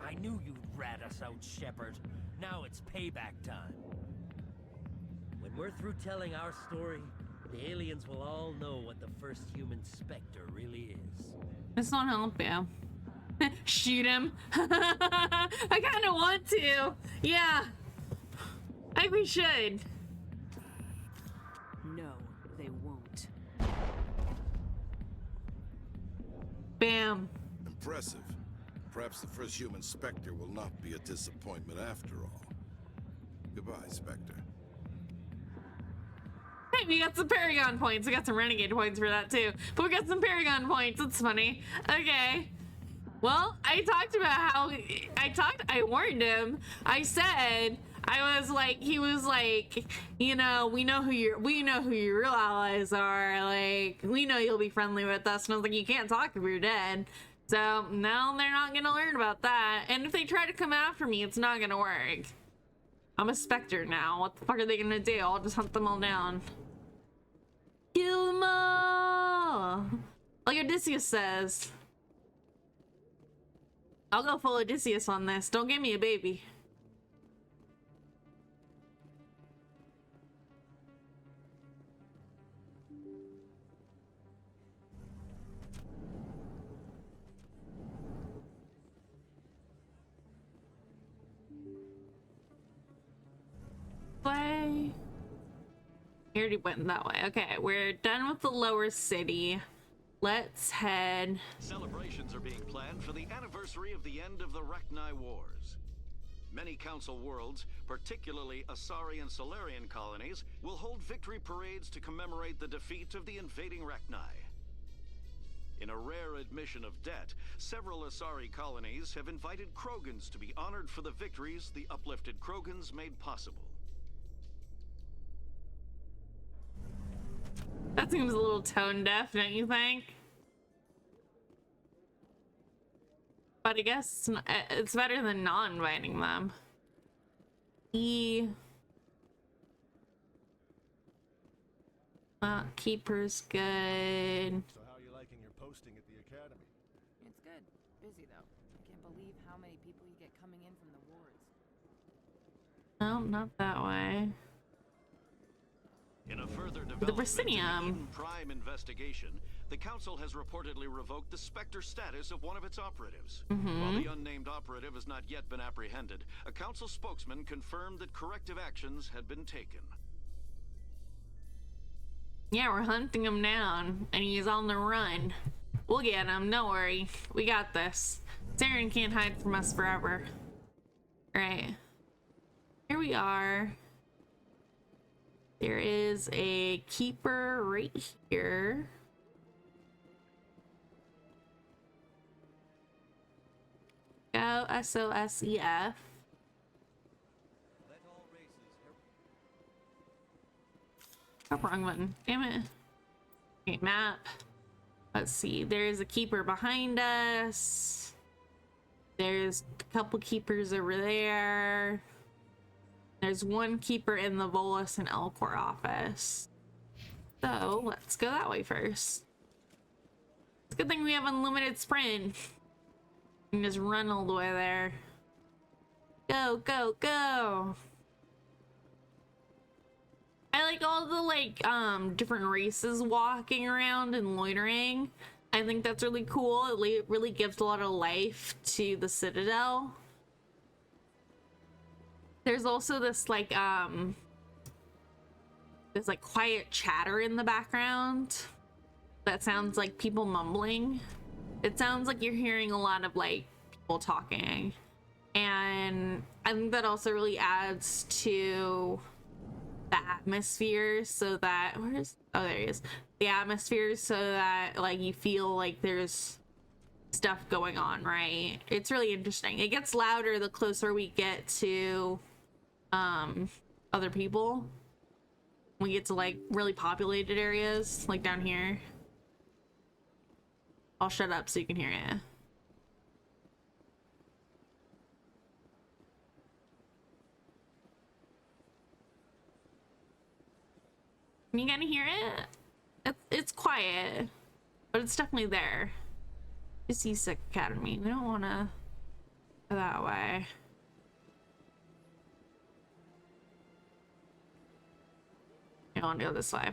I knew you'd rat us out, Shepard. Now it's payback time. When we're through telling our story, the aliens will all know what the first human Spectre really is. This won't help you. Shoot him. I kind of want to. Yeah. I think we should. No, they won't. Bam. Impressive. Perhaps the first human Spectre will not be a disappointment after all. Goodbye, Spectre. Hey, we got some Paragon points. We got some Renegade points for that too. But we got some Paragon points. That's funny. Okay. Well, I talked about how I warned him. I said, I was like, he was like, you know, we know who your real allies are. Like, we know you'll be friendly with us. And I was like, you can't talk if you're dead. So now they're not gonna learn about that. And if they try to come after me, it's not gonna work. I'm a Spectre now. What the fuck are they gonna do? I'll just hunt them all down. Kill them all! Like Odysseus says. I'll go full Odysseus on this. Don't give me a baby. Way. We already went that way. Okay, we're done with the lower city. let's head. Celebrations are being planned for the anniversary of the end of the Rachni Wars. Many Council worlds, particularly Asari and Solarian colonies, will hold victory parades to commemorate the defeat of the invading Rachni. In a rare admission of debt, several Asari colonies have invited Krogans to be honored for the victories the uplifted Krogans made possible. That seems a little tone deaf, don't you think? But I guess it's better than not inviting them. Keeper's good. So how are you liking your posting at the academy? It's good. Busy though. I can't believe how many people you get coming in from the wards. No, not that way. In a further The development in Proscenium. the Eden Prime investigation, the Council has reportedly revoked the Spectre status of one of its operatives. While the unnamed operative has not yet been apprehended, a Council spokesman confirmed that corrective actions had been taken. Yeah, we're hunting him down, and he's on the run. We'll get him, don't worry. We got this. Saren can't hide from us forever. Right. Here we are. There is a keeper right here. Go SOSEF. Oh, wrong button. Damn it. Okay, map. Let's see. There's a keeper behind us. There's a couple keepers over there. There's one keeper in the Volus and Elcor office. So let's go that way first. It's a good thing we have unlimited sprint. You can just run all the way there. Go, go, go! I like all the different races walking around and loitering. I think that's really cool. It really gives a lot of life to the Citadel. There's also this quiet chatter in the background that sounds like people mumbling. It sounds like you're hearing a lot of people talking, and I think that also really adds to the atmosphere, so that there he is. The atmosphere, so that you feel like there's stuff going on, right? It's really interesting. It gets louder the closer we get to other people. We get to really populated areas, like down here. I'll shut up so you can hear it. You gonna hear it? It's quiet, but it's definitely there. It's Seasick Academy. We don't want to go that way. I want to go this way.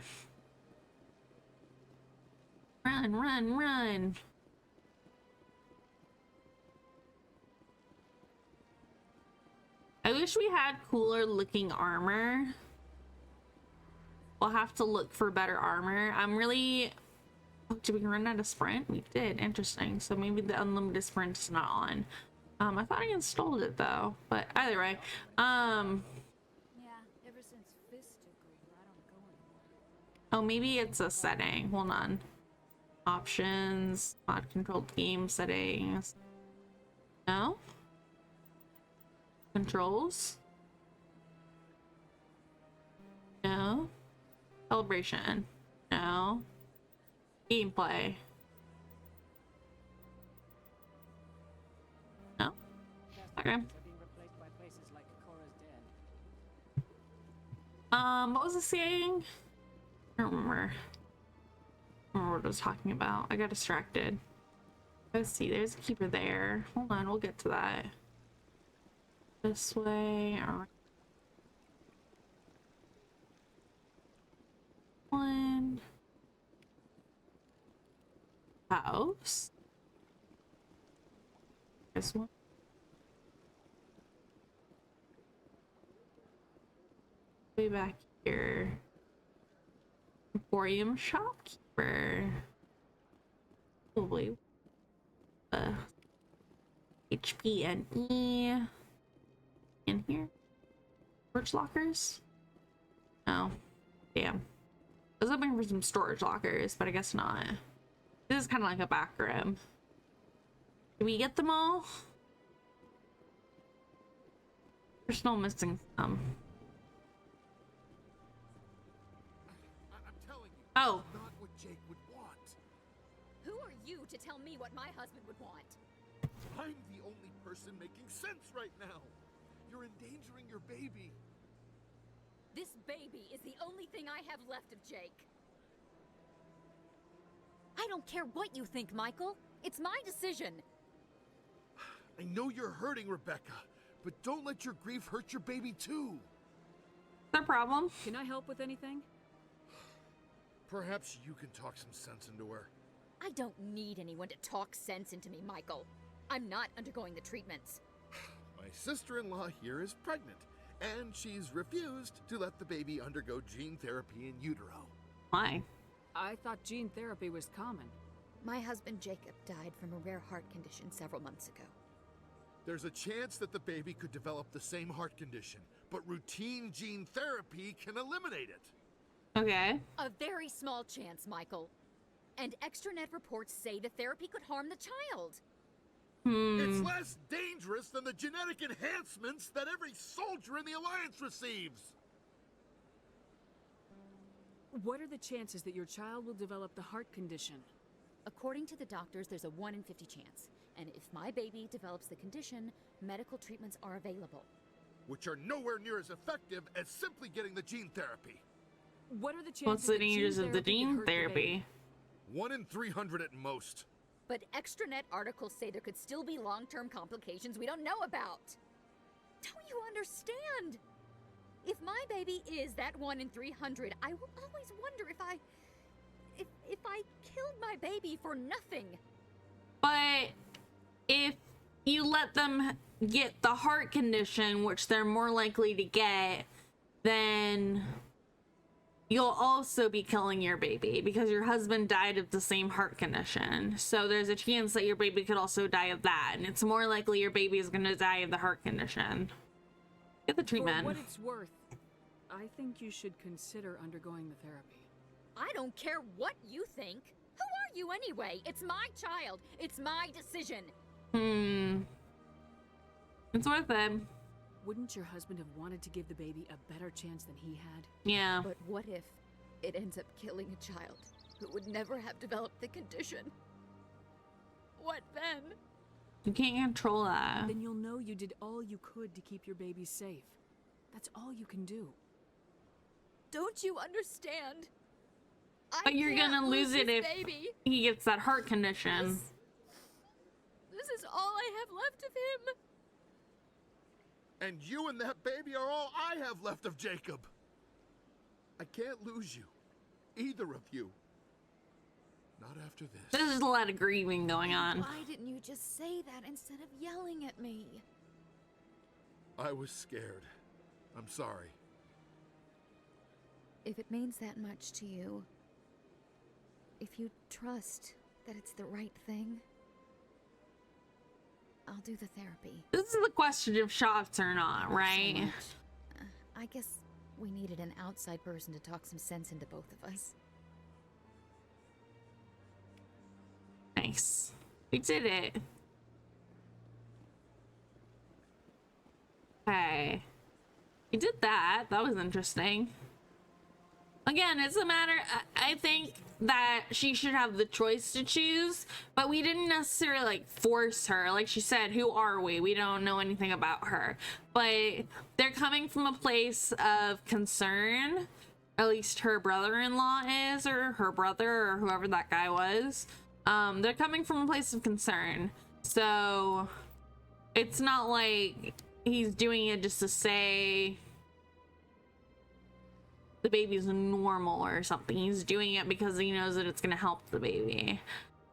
Run, run, run. I wish we had cooler looking armor. We'll have to look for better armor. I'm really... Oh, did we run out of sprint? We did. Interesting. So maybe the unlimited sprint is not on. I thought I installed it though. But either way. Yeah, ever since Fist took over, I don't go anymore. Oh, maybe it's a setting. Hold on. Options. Mod controlled game settings. No? Controls? No. Celebration. No. Gameplay. No. Okay. What was I saying? I don't remember. I don't remember what I was talking about. I got distracted. Let's see, there's a keeper there. Hold on, we'll get to that. This way. One. House. This one. Way back here. Emporium shopkeeper. Probably HP and E in here. Storage lockers? Oh, damn. I was hoping for some storage lockers, but I guess not. This is kind of like a back room. Did we get them all? We're still missing some. I'm telling you, oh. That's not what Jake would want. Who are you to tell me what my husband would want? I'm the only person making sense right now. You're endangering your baby. This baby is the only thing I have left of Jake. I don't care what you think, Michael. It's my decision. I know you're hurting, Rebecca, but don't let your grief hurt your baby too. No problem. Can I help with anything? Perhaps you can talk some sense into her. I don't need anyone to talk sense into me, Michael. I'm not undergoing the treatments. My sister-in-law here is pregnant, and she's refused to let the baby undergo gene therapy in utero. Why? I thought gene therapy was common. My husband Jacob died from a rare heart condition several months ago. There's a chance that the baby could develop the same heart condition, but routine gene therapy can eliminate it. Okay. A very small chance, Michael. And extranet reports say the therapy could harm the child. It's less dangerous than the genetic enhancements that every soldier in the Alliance receives. What are the chances that your child will develop the heart condition? According to the doctors, there's a 1 in 50 chance. And if my baby develops the condition, medical treatments are available. Which are nowhere near as effective as simply getting the gene therapy. What are the chances? What's the dangers of the gene therapy? 1 in 300 at most. But extranet articles say there could still be long-term complications we don't know about. Don't you understand? If my baby is that 1 in 300, I will always wonder if I killed my baby for nothing. But if you let them get the heart condition, which they're more likely to get, then you'll also be killing your baby because your husband died of the same heart condition. So there's a chance that your baby could also die of that, and it's more likely your baby is going to die of the heart condition. Get the treatment. For what it's worth, I think you should consider undergoing the therapy. I don't care what you think. Who are you anyway? It's my child. It's my decision. It's worth it. Wouldn't your husband have wanted to give the baby a better chance than he had? Yeah. But what if it ends up killing a child who would never have developed the condition? What then? You can't control that. Then you'll know you did all you could to keep your baby safe. That's all you can do. Don't you understand? But you're gonna lose it if he gets that heart condition. This is all I have left of him. And you and that baby are all I have left of Jacob. I can't lose you. Either of you. Not after this. There's a lot of grieving going on. Why didn't you just say that instead of yelling at me? I was scared. I'm sorry. If it means that much to you, if you trust that it's the right thing, I'll do the therapy. This is the question of shots or not, right? I guess we needed an outside person to talk some sense into both of us. Nice. We did it. Okay. We did that. That was interesting. Again, it's a matter, I think that she should have the choice to choose, but we didn't necessarily like force her. Like she said, who are we? We don't know anything about her, but they're coming from a place of concern. At least her brother-in-law is, or her brother, or whoever that guy was. They're coming from a place of concern. So it's not like he's doing it just to say the baby's normal or something. He's doing it because he knows that it's going to help the baby.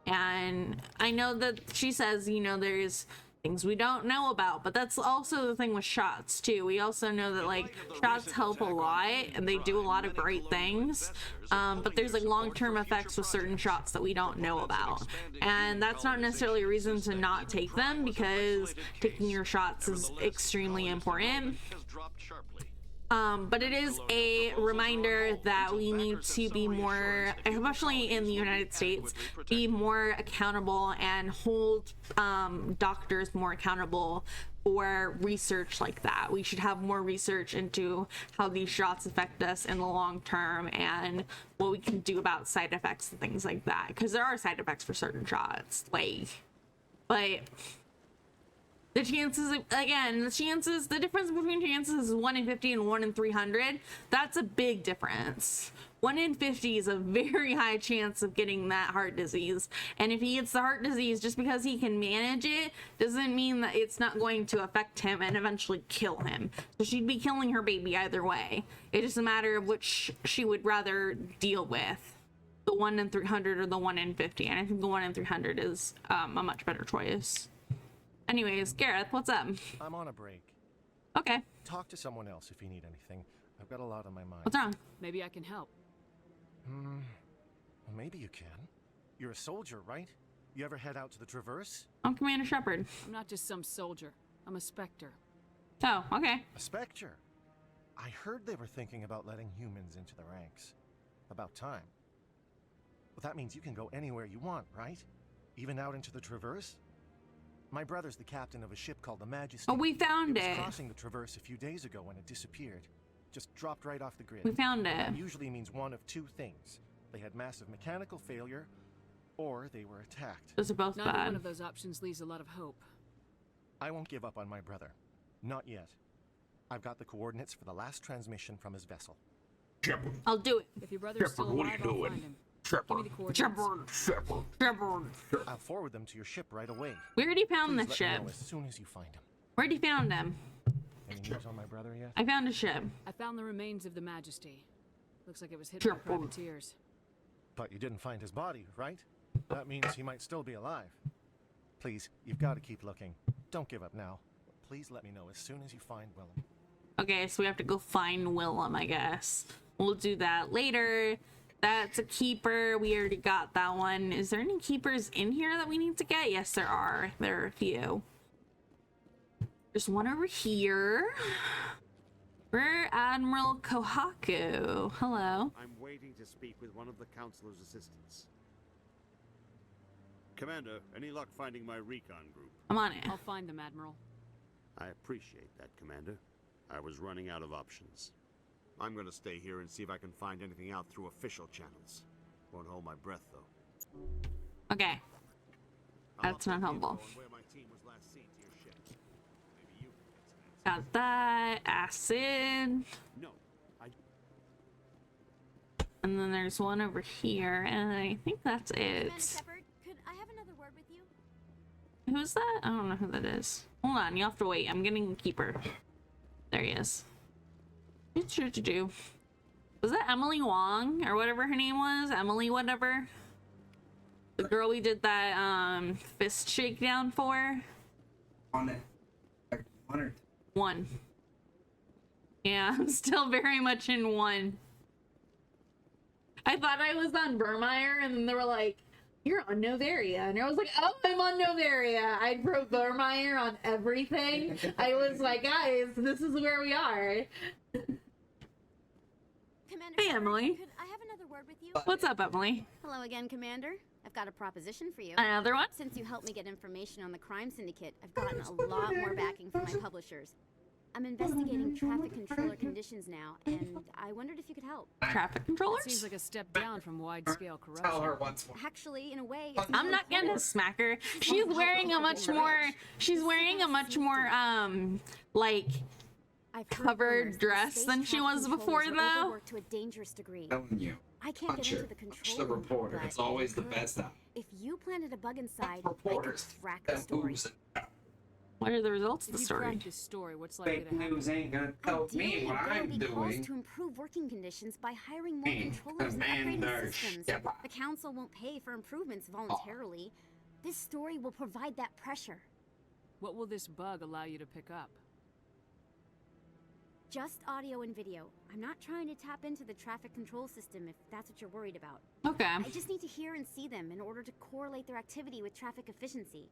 And I know that she says, you know, there's things we don't know about. But that's also the thing with shots too. We also know that like shots help a lot and they do a lot of great things, but there's like long-term effects with certain shots that we don't know about, and that's not necessarily a reason to not take them, because taking your shots is extremely important. But it is a reminder that we need to be more, especially in the United States, be more accountable and hold doctors more accountable for research like that. We should have more research into how these shots affect us in the long term and what we can do about side effects and things like that. Because there are side effects for certain shots, like, but the chances, again, the difference between chances is 1 in 50 and 1 in 300. That's a big difference. 1 in 50 is a very high chance of getting that heart disease. And if he gets the heart disease, just because he can manage it, doesn't mean that it's not going to affect him and eventually kill him. So she'd be killing her baby either way. It's just a matter of which she would rather deal with. The 1 in 300 or the 1 in 50. And I think the 1 in 300 is a much better choice. Anyways, Gareth, what's up? I'm on a break. Okay. Talk to someone else if you need anything. I've got a lot on my mind. What's wrong? Maybe I can help. Well, maybe you can. You're a soldier, right? You ever head out to the Traverse? I'm Commander Shepard. I'm not just some soldier. I'm a Spectre. Oh, okay. A Spectre? I heard they were thinking about letting humans into the ranks. About time. Well, that means you can go anywhere you want, right? Even out into the Traverse? My brother's the captain of a ship called the Majesty. Oh, we found it. Was crossing the Traverse a few days ago when it disappeared. Just dropped right off the grid. We found it. That usually means one of two things. They had massive mechanical failure, or they were attacked. Those are both bad. Neither one of those options leaves a lot of hope. I won't give up on my brother. Not yet. I've got the coordinates for the last transmission from his vessel. Shepard. I'll do it. If your brother's still alive, I'll find him. Give me the coordinates. Shepard. I'll forward them to your ship right away. We already found Please the let ship. me know as soon as you find him. We already found him. Any news on my brother yet? I found a ship. I found the remains of the Majesty. Looks like it was hit by privateers. But you didn't find his body, right? That means he might still be alive. Please, you've got to keep looking. Don't give up now. Please let me know as soon as you find Willem. Okay, so we have to go find Willem, I guess. We'll do that later. That's a keeper. We already got that one. Is there any keepers in here that we need to get? Yes, there are. There are a few. There's one over here. Rear Admiral Kohaku. Hello. I'm waiting to speak with one of the Councilor's assistants. Commander, any luck finding my recon group? I'm on it. I'll find them, Admiral. I appreciate that, Commander. I was running out of options. I'm gonna stay here and see if I can find anything out through official channels. Won't hold my breath, though. Okay. That's not helpful. Got that. Acid. No, and then there's one over here, and I think that's it. Commander Shepard, could I have another word with you? Who's that? I don't know who that is. Hold on, you have to wait. I'm getting a keeper. There he is. Was that Emily Wong or whatever her name was? Emily whatever. The girl we did that fist shakedown for. On it. Like 1 or 2. 1. Yeah, I'm still very much in 1. I thought I was on Vermeer, and then they were like, "You're on Novaria," and I was like, "Oh, I'm on Novaria." I wrote Vermeer on everything. I was like, "Guys, this is where we are." Commander, hey, Emily. Could I have another word with you? What's up, Emily? Hello again, Commander. I've got a proposition for you. Another one? Since you helped me get information on the crime syndicate, I've gotten a lot more backing from my publishers. I'm investigating traffic controller conditions now, and I wondered if you could help. Traffic controllers? Seems like a step down from wide-scale corruption. Tell her once more. Actually, in a way, I'm not gonna smack her. She's wearing a much more, like, covered dress than she was before, though. Work to a dangerous degree. Telling you. I can't get into the control Watch the reporter. room, It's always the best out. If you planted a bug inside, I could Reporters. crack the story. What are the results of the If you story? crack this story, what's likely Fake to happen? news ain't gonna tell me what There will I'm be calls doing. to improve working conditions by hiring more Hey, controllers and upgrading Commander systems. Shepard. The council won't pay for improvements voluntarily. This story will provide that pressure. What will this bug allow you to pick up? Just audio and video. I'm not trying to tap into the traffic control system if that's what you're worried about. Okay. I just need to hear and see them in order to correlate their activity with traffic efficiency.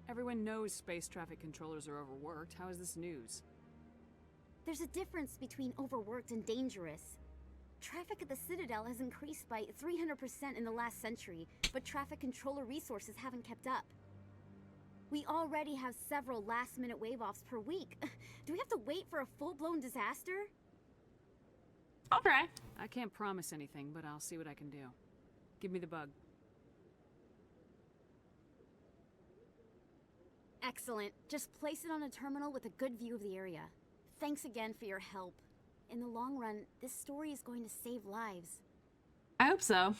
Everyone knows space traffic controllers are overworked. How is this news? There's a difference between overworked and dangerous. Traffic at the Citadel has increased by 300% in the last century, but traffic controller resources haven't kept up. We already have several last-minute wave-offs per week. Do we have to wait for a full-blown disaster? I'll try. I can't promise anything, but I'll see what I can do. Give me the bug. Excellent. Just place it on a terminal with a good view of the area. Thanks again for your help. In the long run, this story is going to save lives. I hope so.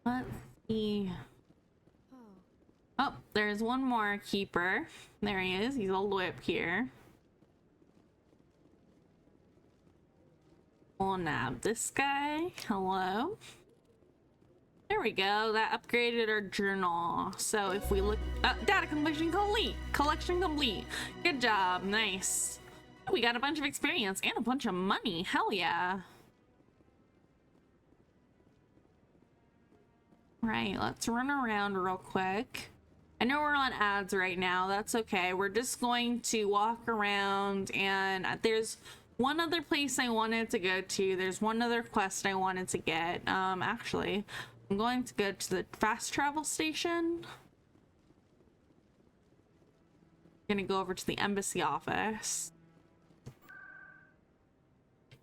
Let's see. Oh, there's one more keeper. There he is. He's all the way up here. We'll nab this guy. Hello. There we go. That upgraded our journal. So if we look, data collection complete. Collection complete. Good job. Nice. We got a bunch of experience and a bunch of money. Hell yeah. Right, let's run around real quick. I know we're on ads right now. That's okay. We're just going to walk around, and there's one other place I wanted to go to. There's one other quest I wanted to get. Actually, I'm going to go to the fast travel station. Gonna go over to the embassy office.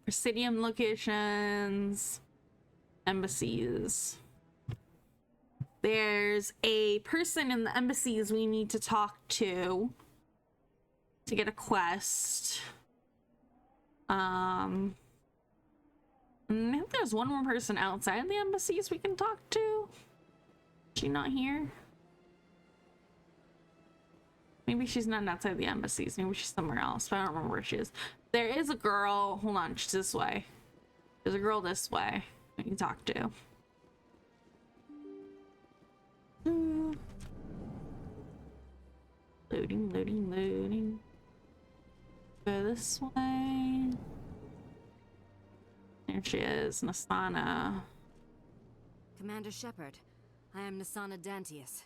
Presidium locations, embassies. There's a person in the embassies we need to talk to get a quest. And I think there's one more person outside the embassies we can talk to. Is she not here? Maybe she's not outside the embassies. Maybe she's somewhere else, but I don't remember where she is. There is a girl. Hold on, she's this way. There's a girl this way we can talk to. Loading, loading, loading. Go this way. There she is, Nasana. Commander Shepard, I am Nasana Dantius.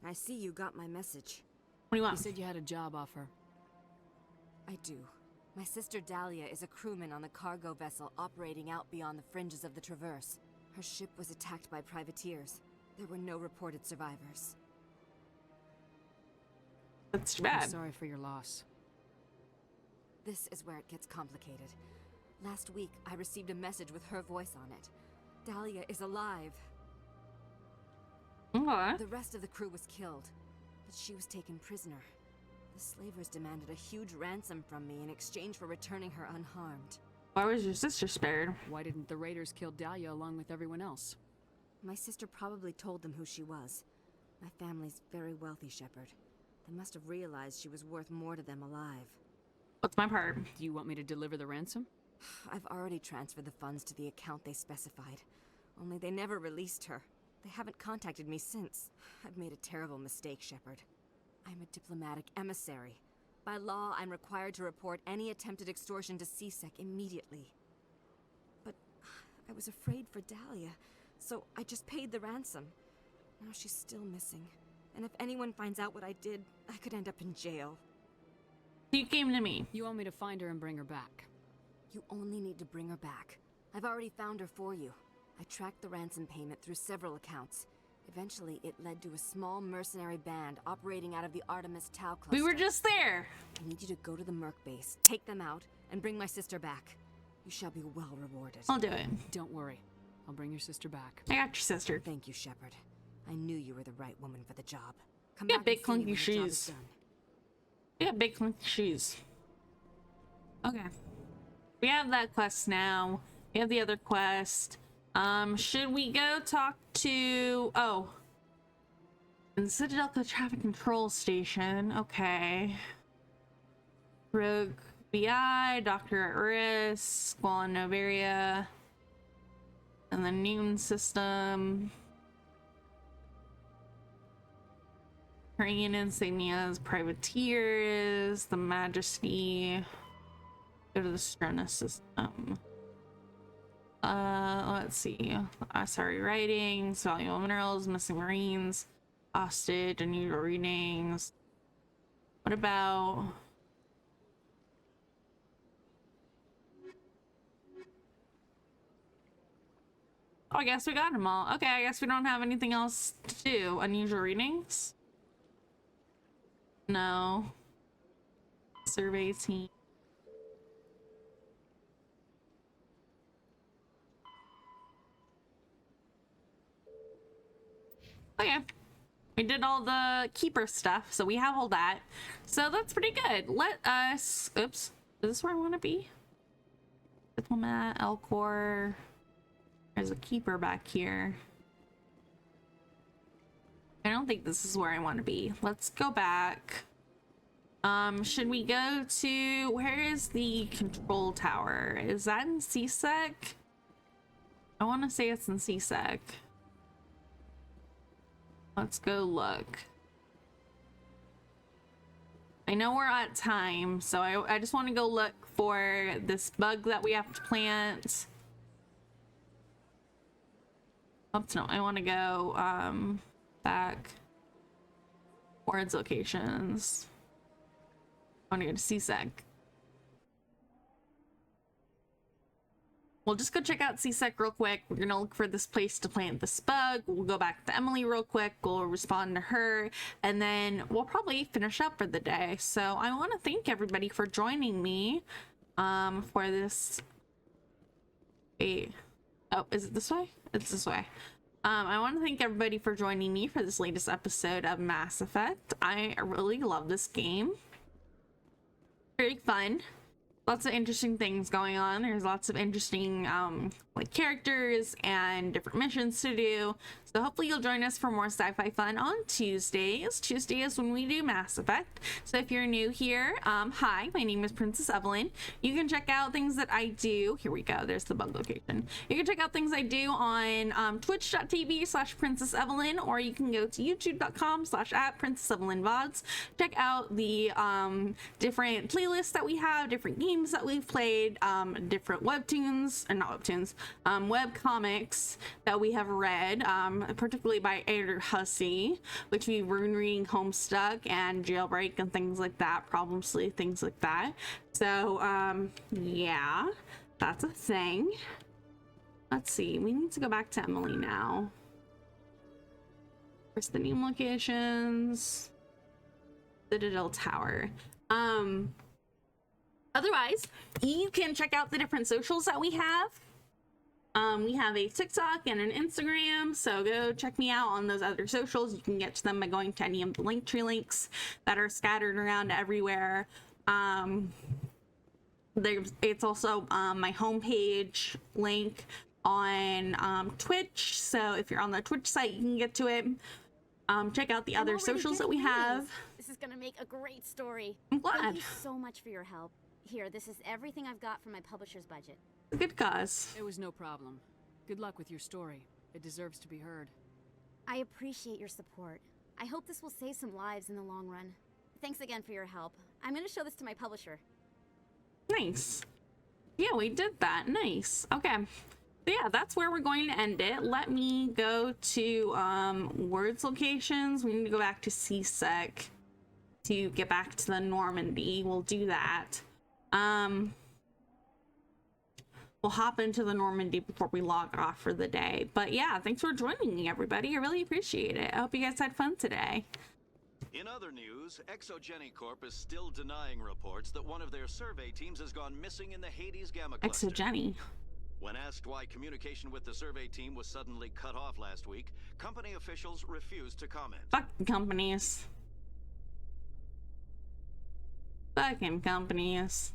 I see you got my message. What do you want? You said you had a job offer. I do. My sister Dahlia is a crewman on the cargo vessel operating out beyond the fringes of the Traverse. Her ship was attacked by privateers. There were no reported survivors. That's too bad. I'm sorry for your loss. This is where it gets complicated. Last week, I received a message with her voice on it. Dahlia is alive. What? The rest of the crew was killed, but she was taken prisoner. The slavers demanded a huge ransom from me in exchange for returning her unharmed. Why was your sister spared? Why didn't the raiders kill Dahlia along with everyone else? My sister probably told them who she was. My family's very wealthy, Shepard. They must have realized she was worth more to them alive. What's my part? Do you want me to deliver the ransom? I've already transferred the funds to the account they specified. Only they never released her. They haven't contacted me since. I've made a terrible mistake, Shepard. I'm a diplomatic emissary. By law, I'm required to report any attempted extortion to CSEC immediately. But I was afraid for Dahlia, so I just paid the ransom. Now she's still missing. And if anyone finds out what I did, I could end up in jail. You came to me. You want me to find her and bring her back? You only need to bring her back. I've already found her for you. I tracked the ransom payment through several accounts. Eventually, it led to a small mercenary band operating out of the Artemis Tau cluster. We were just there. I need you to go to the Merc base, take them out, and bring my sister back. You shall be well rewarded. I'll do it. Don't worry. I'll bring your sister back. I got your sister. Thank you, Shepard. I knew you were the right woman for the job. Come Yeah, back big and see me when clunky the job is shoes. done. Yeah, big clunky shoes. Okay. We have that quest now. We have the other quest. Should we go talk to... Oh. In the Citadel Traffic Control Station. Okay. Rogue BI, Doctor at Risk, Squall in Novaria. And the Newton system. Korean insignias, privateers, the Majesty. Go to the Strena system. Let's see. Sorry, writings, valuable minerals, missing marines, hostage, unusual readings. What about? Oh, I guess we got them all. Okay, I guess we don't have anything else to do. Unusual readings? No. Survey team. Okay. We did all the keeper stuff, so we have all that. So that's pretty good. Let us... Oops. Is this where I want to be? Diplomat, Elcor... There's a keeper back here. I don't think this is where I want to be. Let's go back. Should we go to... Where is the control tower? Is that in CSEC? I want to say it's in CSEC. Let's go look. I know we're at time, so I just want to go look for this bug that we have to plant. Oops, no, I want to go back. Wards locations. I want to go to CSEC. We'll just go check out CSEC real quick. We're gonna look for this place to plant this bug. We'll go back to Emily real quick. We'll respond to her, and then we'll probably finish up for the day. So I want to thank everybody for joining me for this. Wait. Oh, is it this way? It's this way. I want to thank everybody for joining me for this latest episode of Mass Effect. I really love this game. Very fun. Lots of interesting things going on. There's lots of interesting like characters and different missions to do. So hopefully you'll join us for more sci-fi fun on Tuesdays. Tuesday is when we do Mass Effect. So if you're new here, hi, my name is Princess Evillan. You can check out things that I do. Here we go. There's the bug location. You can check out things I do on twitch.tv/princessevillan, or you can go to youtube.com/@princessevillanvods. Check out the different playlists that we have, different games that we've played, different webtoons, or not webtoons, web comics that we have read, particularly by Editor Hussey, which we've been reading Homestuck and Jailbreak and things like that, Problem Sleep, things like that. So yeah, that's a thing. Let's see, we need to go back to Emily now. Where's the name locations? Citadel Tower. Otherwise, you can check out the different socials that we have. We have a TikTok and an Instagram, so go check me out on those other socials. You can get to them by going to any of the Linktree links that are scattered around everywhere. It's also my homepage link on Twitch, so if you're on the Twitch site, you can get to it. Check out the other socials that we have. This is gonna make a great story. I'm glad. Thank you so much for your help. Here, this is everything I've got from my publisher's budget. A good cause. It was no problem. Good luck with your story. It deserves to be heard. I appreciate your support. I hope this will save some lives in the long run. Thanks again for your help. I'm gonna show this to my publisher. Nice. Yeah, we did that. Nice. Okay. So yeah, that's where we're going to end it. Let me go to words locations. We need to go back to CSEC to get back to the Normandy. We'll do that. We'll hop into the Normandy before we log off for the day. But yeah, thanks for joining me, everybody. I really appreciate it. I hope you guys had fun today. In other news, Exogeny Corp is still denying reports that one of their survey teams has gone missing in the Hades Gamma Cluster. Exogeny. When asked why communication with the survey team was suddenly cut off last week, company officials refused to comment. Fucking companies. Fucking companies.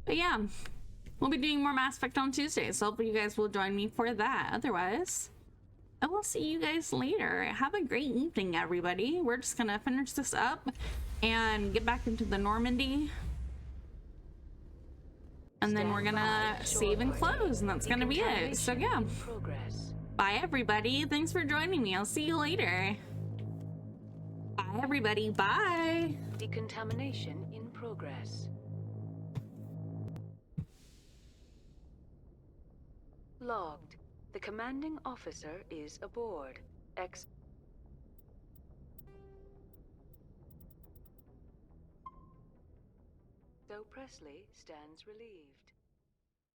But yeah, we'll be doing more Mass Effect on Tuesday, so hopefully you guys will join me for that. Otherwise, I will see you guys later. Have a great evening, everybody. We're just gonna finish this up and get back into the Normandy. And then we're gonna save and close, and that's gonna be it. So yeah. Bye, everybody. Thanks for joining me. I'll see you later. Bye, everybody. Bye. Decontamination in progress. Logged. The commanding officer is aboard. So Presley stands relieved.